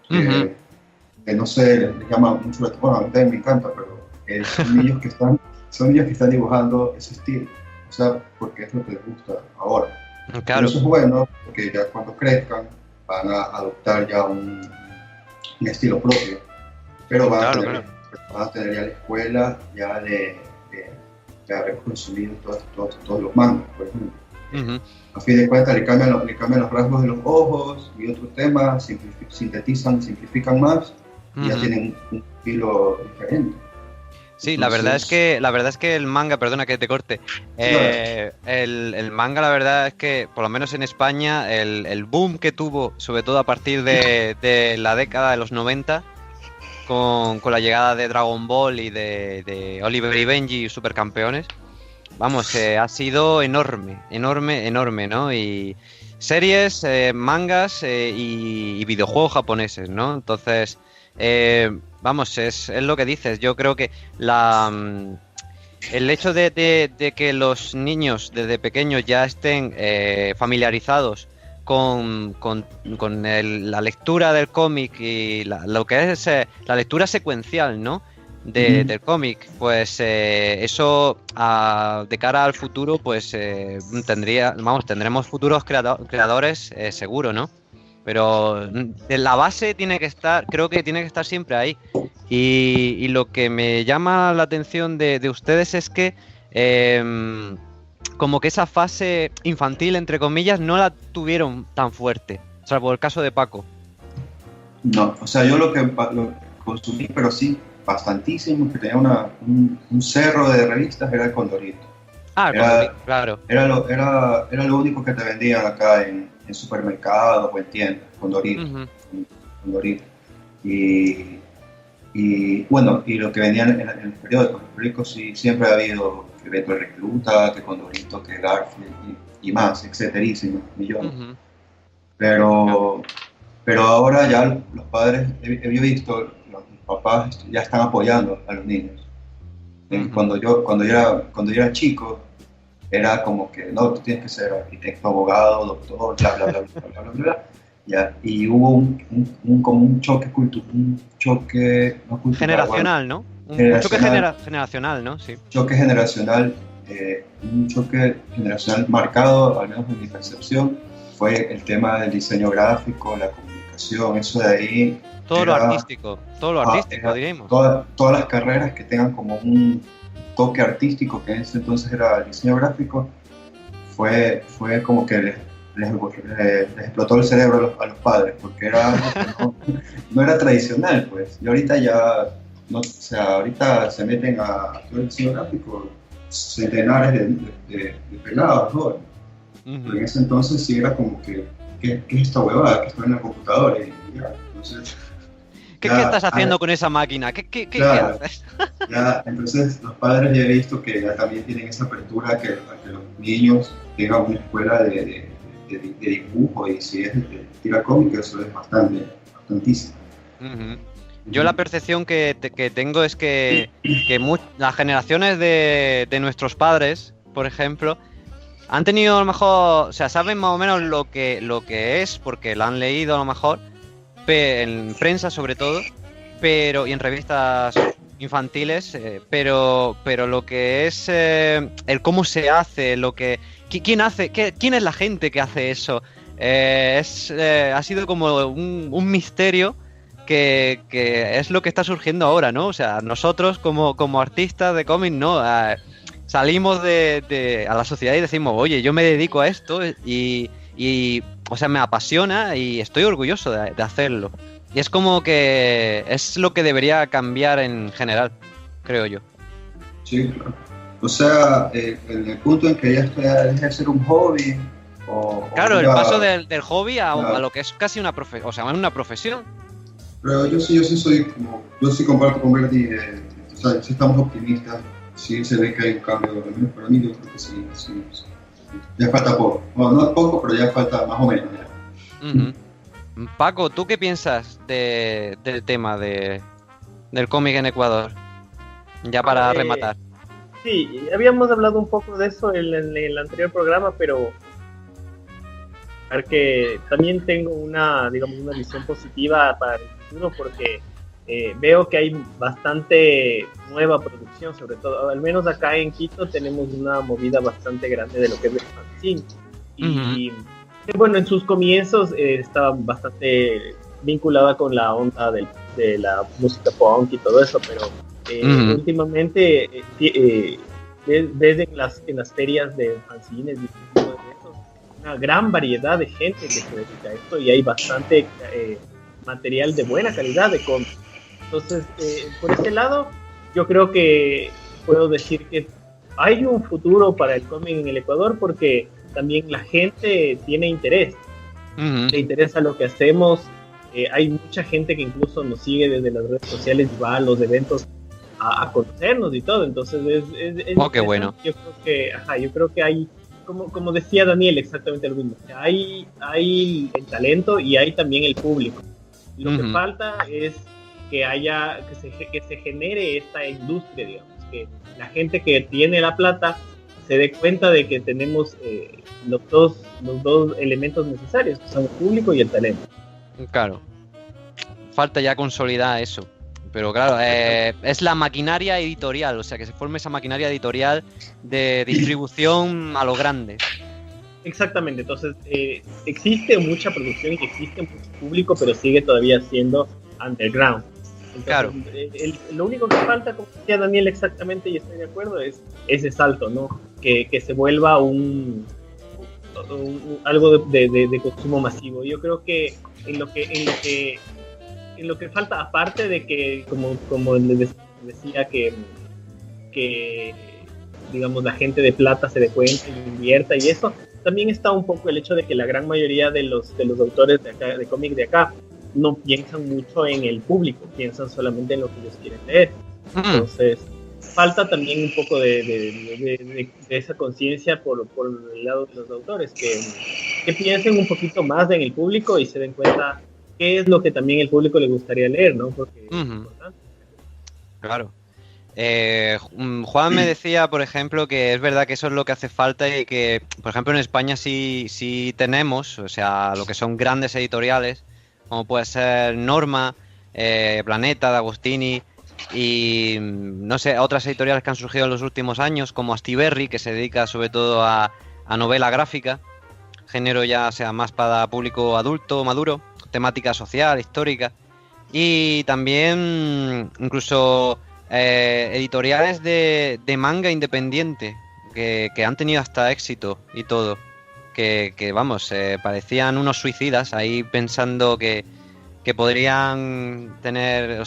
que no sé, les llama mucho la atención. Bueno, a mí también me encanta, pero son niños que están dibujando ese estilo, o sea, porque es lo que les gusta ahora. Claro. Pero eso es bueno, porque ya cuando crezcan van a adoptar ya un estilo propio, pero van a tener ya la escuela ya de haber consumido todos los mangas, por ejemplo. A fin de cuentas le cambian los rasgos de los ojos y otros temas, simplifican más, y ya tienen un estilo diferente. Sí, la verdad es que el manga, perdona que te corte, el manga, la verdad es que, por lo menos en España, el boom que tuvo, sobre todo a partir de la década de los 90, con la llegada de Dragon Ball y de Oliver y Benji, Supercampeones, vamos, ha sido enorme, ¿no? Y series, mangas y videojuegos japoneses, ¿no? Entonces, vamos, es lo que dices. Yo creo que el hecho de que los niños desde pequeños ya estén familiarizados con la lectura del cómic y lo que es la lectura secuencial, ¿no? Del cómic, pues eso de cara al futuro, pues tendremos futuros creadores seguro, ¿no? Pero la base creo que tiene que estar siempre ahí. Y lo que me llama la atención de ustedes es que como que esa fase infantil, entre comillas, no la tuvieron tan fuerte, salvo el caso de Paco. No, o sea, yo lo que consumí, pero sí, bastantísimo, que tenía un cerro de revistas, era el Condorito. Claro. Era lo único que te vendían acá en supermercados o en tiendas, Condorito. Condorito. Y bueno, y lo que vendían en los periódicos sí, siempre ha habido que Beto el Recluta, que Condorito, que Garfield y más, etcéterísimos, millones. Pero ahora ya los padres, he visto, los papás ya están apoyando a los niños. Cuando yo era chico, era como que no, tú tienes que ser arquitecto, abogado, doctor, bla, bla, bla, bla, bla, bla, bla. Ya, y hubo como un choque cultural, no cultural, generacional, bueno, ¿no? Un choque generacional, ¿no? Sí. Un choque generacional marcado, al menos en mi percepción, fue el tema del diseño gráfico, la comunicación ilustración, eso de ahí. Todo lo era- artístico, era diríamos. todas las carreras que tengan como un toque artístico, que en ese entonces era el diseño gráfico, fue como que les explotó el cerebro a los padres, porque era algo que no era tradicional, pues. Y ahorita ya, no, o sea, ahorita se meten a todo el diseño gráfico centenares de pelados, ¿no? Pero en ese entonces sí era como que, ¿qué es esta huevada? Que está en la computadora y ya, entonces... ¿Qué estás haciendo con esa máquina? ¿Qué Claro. haces? Ya, entonces los padres ya he visto que ya también tienen esa apertura a que los niños tengan una escuela de dibujo, y si es de tira cómica, eso es bastantísimo. Yo la percepción que tengo es que las generaciones de nuestros padres, por ejemplo, han tenido a lo mejor, o sea, saben más o menos lo que es, porque lo han leído a lo mejor, en prensa sobre todo, y en revistas infantiles, pero lo que es el cómo se hace, quién es la gente que hace eso, ha sido como un misterio que es lo que está surgiendo ahora, ¿no? O sea, nosotros como artistas de cómic, ¿no? Salimos a la sociedad y decimos, oye, yo me dedico a esto y o sea, me apasiona y estoy orgulloso de hacerlo. Y es como que es lo que debería cambiar en general, creo yo. Sí, claro. O sea, en el punto en que ya deja de ser un hobby Claro, el paso del hobby a claro. lo que es casi una profesión, o sea, una profesión. Pero yo sí soy como, yo sí comparto con Bertie, o sea, si estamos optimistas, sí se ve que hay un cambio, al menos para mí yo creo que sí. Ya falta poco, bueno, no poco, pero ya falta más o menos ya. Paco, ¿tú qué piensas del tema del cómic en Ecuador? Ya para rematar. Sí, habíamos hablado un poco de eso en el anterior programa, pero a ver, que también tengo una visión positiva para el futuro, porque veo que hay bastante nueva producción, sobre todo, al menos acá en Quito tenemos una movida bastante grande de lo que es el fanzine. Y bueno, en sus comienzos estaba bastante vinculada con la onda de la música punk y todo eso, pero últimamente ves en las ferias de fanzines y todo eso, una gran variedad de gente que se dedica a esto, y hay bastante material de buena calidad de cómics. Entonces, por ese lado, yo creo que puedo decir que hay un futuro para el cómic en el Ecuador, porque también la gente tiene interés, le interesa lo que hacemos. Hay mucha gente que incluso nos sigue desde las redes sociales y va a los eventos a conocernos y todo. Entonces qué bueno. Yo creo que hay, como decía Daniel, exactamente lo mismo. Hay el talento y hay también el público. Lo que falta es que se genere esta industria, digamos, que la gente que tiene la plata se dé cuenta de que tenemos los dos elementos necesarios, que son el público y el talento. Claro, falta ya consolidar eso, pero claro, es la maquinaria editorial, o sea, que se forme esa maquinaria editorial de distribución a lo grande. Exactamente, entonces existe mucha producción y existe mucho público, pero sigue todavía siendo underground. Entonces, claro. Lo único que falta, como decía Daniel exactamente, y estoy de acuerdo, es ese salto, ¿no? Que se vuelva algo de consumo masivo. Yo creo que en lo que falta, aparte de que, como les decía, que digamos la gente de plata se dé cuenta y invierta y eso, también está un poco el hecho de que la gran mayoría de los autores de acá, de cómic de acá, no piensan mucho en el público, piensan solamente en lo que ellos quieren leer. Entonces falta también un poco de esa conciencia por el lado de los autores, que piensen un poquito más en el público y se den cuenta qué es lo que también el público le gustaría leer, ¿no? Porque es importante. Claro. Juan me decía, por ejemplo, que es verdad que eso es lo que hace falta, y que, por ejemplo, en España sí tenemos, o sea, lo que son grandes editoriales, como puede ser Norma, Planeta, de Agostini, y no sé, otras editoriales que han surgido en los últimos años, como Astiberri, que se dedica sobre todo a novela gráfica, género ya sea más para público adulto, maduro. temática social, histórica. Y también incluso editoriales de manga independiente que han tenido hasta éxito y todo. Que vamos, parecían unos suicidas ahí pensando que podrían tener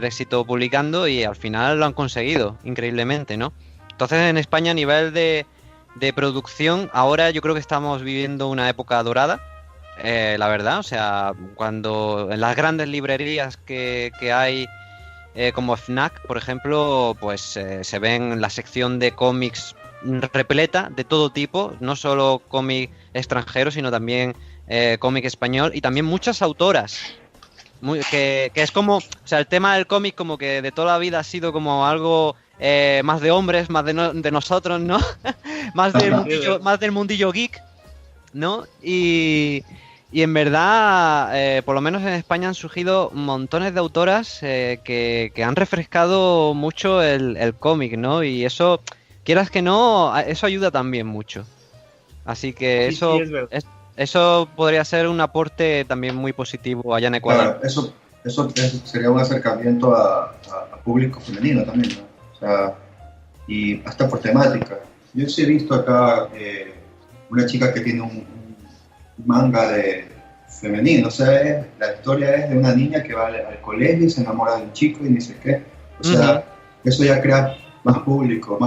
éxito publicando, y al final lo han conseguido, increíblemente, ¿no? Entonces en España, a nivel de producción, ahora yo creo que estamos viviendo una época dorada, la verdad. O sea, cuando en las grandes librerías que hay, como Fnac, por ejemplo, pues se ven la sección de cómics repleta de todo tipo, no solo cómic extranjero, sino también cómic español, y también muchas autoras. Que es como, o sea, el tema del cómic como que de toda la vida ha sido como algo más de hombres, más de nosotros, ¿no? más del mundillo geek, ¿no? Y en verdad, por lo menos en España han surgido montones de autoras que han refrescado mucho el cómic, ¿no? Y eso, quieras que no, eso ayuda también mucho. Así que Sí, es verdad. eso podría ser un aporte también muy positivo allá en Ecuador. Claro, eso sería un acercamiento a público femenino también, ¿no? O sea, y hasta por temática. Yo sí he visto acá una chica que tiene un manga de femenino, o sea, la historia es de una niña que va al colegio y se enamora de un chico y ni sé qué. O sea, eso ya crea más público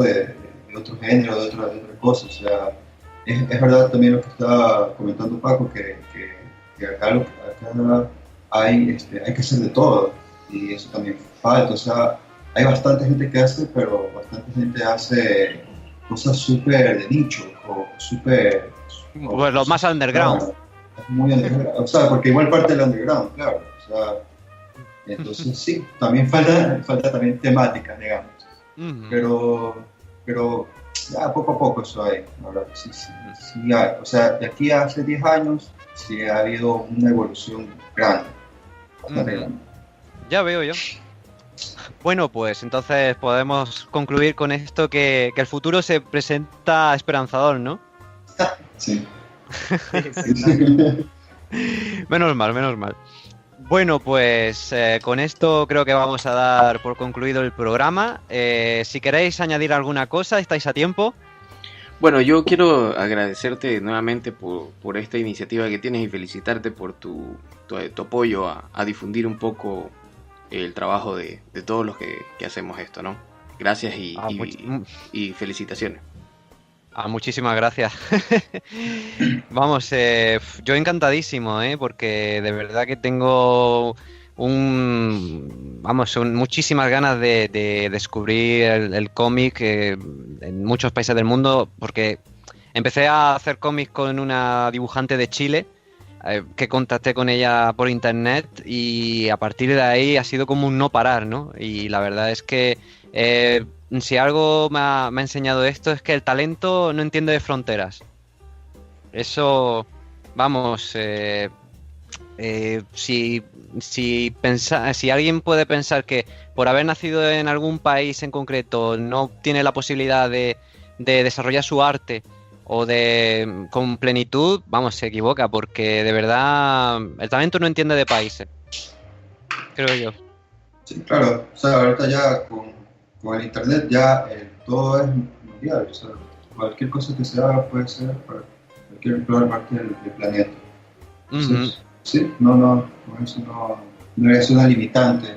de otro género, de otras cosas. O sea, es verdad también lo que estaba comentando Paco, que acá hay que hacer de todo, y eso también falta. O sea, hay bastante gente que hace, pero bastante gente hace cosas súper de nicho o súper... Pues lo más underground. Claro, es muy underground. O sea, porque igual parte del underground, claro. O sea, entonces sí, también falta también temáticas, digamos. Pero ya poco a poco eso hay, ¿verdad? Sí hay. O sea, de aquí a hace 10 años sí ha habido una evolución grande. Bastante grande. Ya veo yo. Bueno, pues entonces podemos concluir con esto que el futuro se presenta esperanzador, ¿no? Sí. Menos mal. Bueno, pues con esto creo que vamos a dar por concluido el programa. Si queréis añadir alguna cosa, estáis a tiempo. Bueno, yo quiero agradecerte nuevamente por esta iniciativa que tienes y felicitarte por tu apoyo a difundir un poco el trabajo de todos los que hacemos esto, ¿no? Gracias y felicitaciones. Muchísimas gracias. Vamos, yo encantadísimo, porque de verdad que tengo muchísimas ganas de descubrir el cómic en muchos países del mundo, porque empecé a hacer cómics con una dibujante de Chile, que contacté con ella por internet, y a partir de ahí ha sido como un no parar, ¿no? Y la verdad es que si algo me ha enseñado esto es que el talento no entiende de fronteras. Eso, vamos, si alguien puede pensar que por haber nacido en algún país en concreto no tiene la posibilidad de desarrollar su arte con plenitud, vamos, se equivoca, porque de verdad el talento no entiende de países, creo yo. Sí, claro. O sea, ahorita ya con el internet ya todo es mundial. O sea, cualquier cosa que se haga puede ser para cualquier parte del planeta. Entonces, sí, eso no es una limitante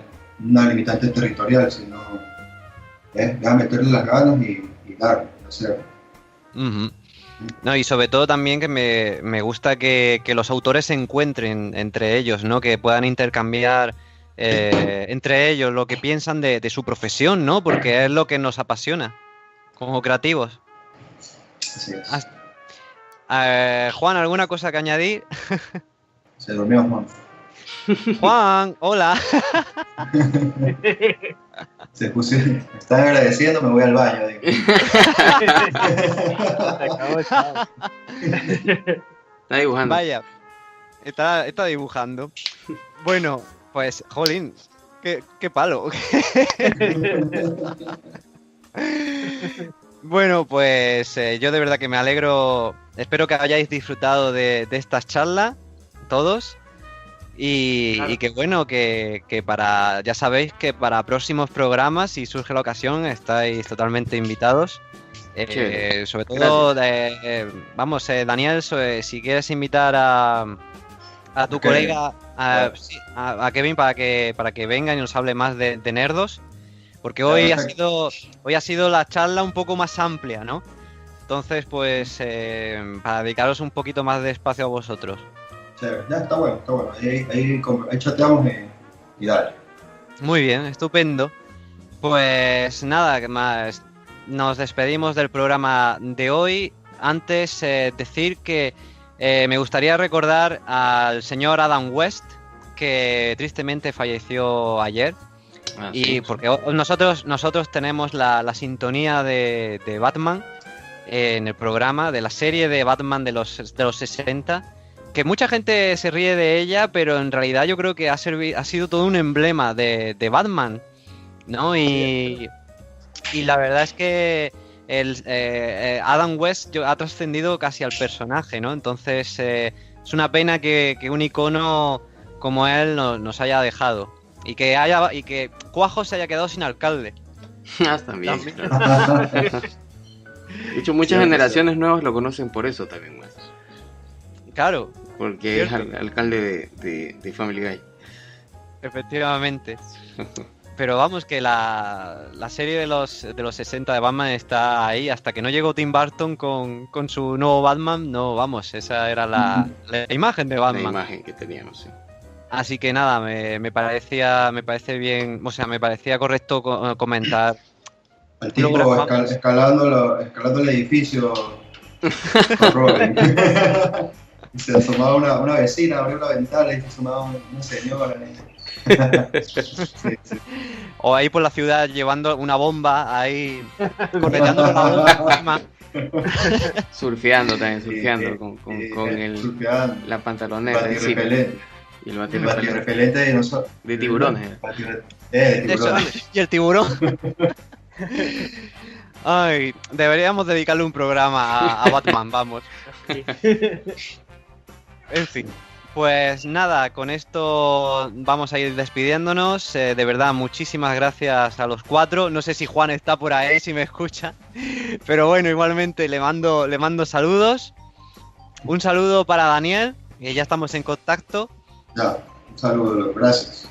territorial, sino es ya meterle las ganas y darle, hacerlo. No, y sobre todo también que me gusta que los autores se encuentren entre ellos, ¿no? Que puedan intercambiar entre ellos lo que piensan de su profesión, ¿no? Porque es lo que nos apasiona como creativos. Así es. Juan, ¿alguna cosa que añadir? Se durmió Juan. Juan, hola. Me están agradeciendo, me voy al baño. Digo. Está dibujando. Vaya, está dibujando. Bueno, pues, jolín, qué palo. Bueno, pues yo de verdad que me alegro. Espero que hayáis disfrutado de estas charlas, todos. Y que bueno, que para, ya sabéis que para próximos programas, si surge la ocasión, estáis totalmente invitados. Sobre todo, vamos, Daniel, si quieres invitar a tu colega, a Kevin, para que venga y nos hable más de nerdos, porque hoy ha sido la charla un poco más amplia, ¿no? Entonces, pues, para dedicaros un poquito más de espacio a vosotros. Chévere, ya está bueno. Ahí chateamos y dale. Muy bien, estupendo. Pues nada, más nos despedimos del programa de hoy. Antes, decir que me gustaría recordar al señor Adam West, que tristemente falleció ayer. Y porque nosotros tenemos la sintonía de Batman en el programa, de la serie de Batman de los 60, que mucha gente se ríe de ella, pero en realidad yo creo que ha sido todo un emblema de Batman, ¿no? Y la verdad es que Adam West ha trascendido casi al personaje, ¿no? Entonces es una pena que un icono como él nos haya dejado y que Cuajo se haya quedado sin alcalde. También. Claro. De hecho, muchas generaciones nuevas lo conocen por eso también, más. Claro. Porque es alcalde de Family Guy. Efectivamente. Pero vamos, que la serie de los 60 de Batman está ahí. Hasta que no llegó Tim Burton con su nuevo Batman, no, vamos, esa era la imagen de Batman. La imagen que teníamos, sí. Así que nada, me parece bien, o sea, me parecía correcto comentar. El tipo escalando el edificio con Robin. Se asomaba una vecina, abrió la ventana y se asomaba una señora. Sí. O ahí por la ciudad llevando una bomba, ahí correteando con la bomba. Surfeando también, con surfeando. La pantaloneta encima. Y el batirrepelente de tiburones. De tiburones. Y el tiburón. Ay, deberíamos dedicarle un programa a Batman, vamos. En fin, pues nada, con esto vamos a ir despidiéndonos. De verdad, muchísimas gracias a los cuatro. No sé si Juan está por ahí, si me escucha. Pero bueno, igualmente le mando saludos. Un saludo para Daniel, que ya estamos en contacto. Ya, un saludo, gracias.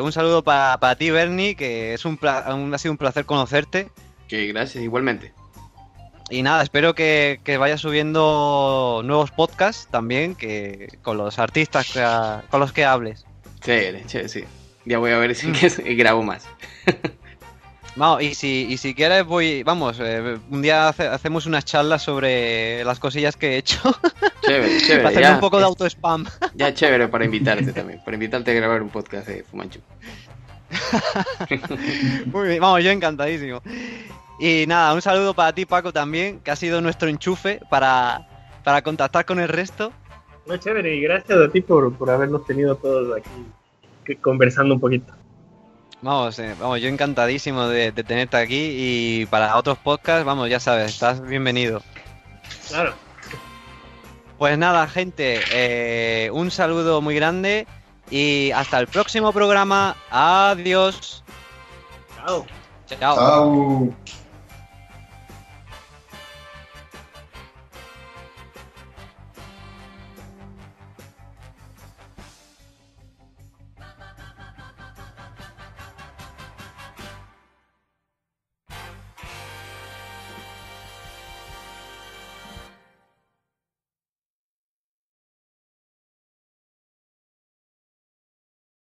Un saludo para ti, Bernie, que ha sido un placer conocerte. Que gracias, igualmente. Y nada, espero que vayas subiendo nuevos podcasts también, que con los artistas con los que hables. Chévere, sí. Ya voy a ver si grabo más. Vamos, y si quieres un día hacemos unas charlas sobre las cosillas que he hecho. Chévere. Para hacer un poco de auto-spam. Ya chévere para invitarte también, para invitarte a grabar un podcast de Fumanchu. Muy bien, vamos, yo encantadísimo. Y nada, un saludo para ti, Paco, también, que ha sido nuestro enchufe para contactar con el resto. Muy chévere, y gracias a ti por habernos tenido todos aquí conversando un poquito. Vamos, yo encantadísimo de tenerte aquí, y para otros podcasts, vamos, ya sabes, estás bienvenido. Claro. Pues nada, gente, un saludo muy grande y hasta el próximo programa. Adiós. Chao. Chao. Chao.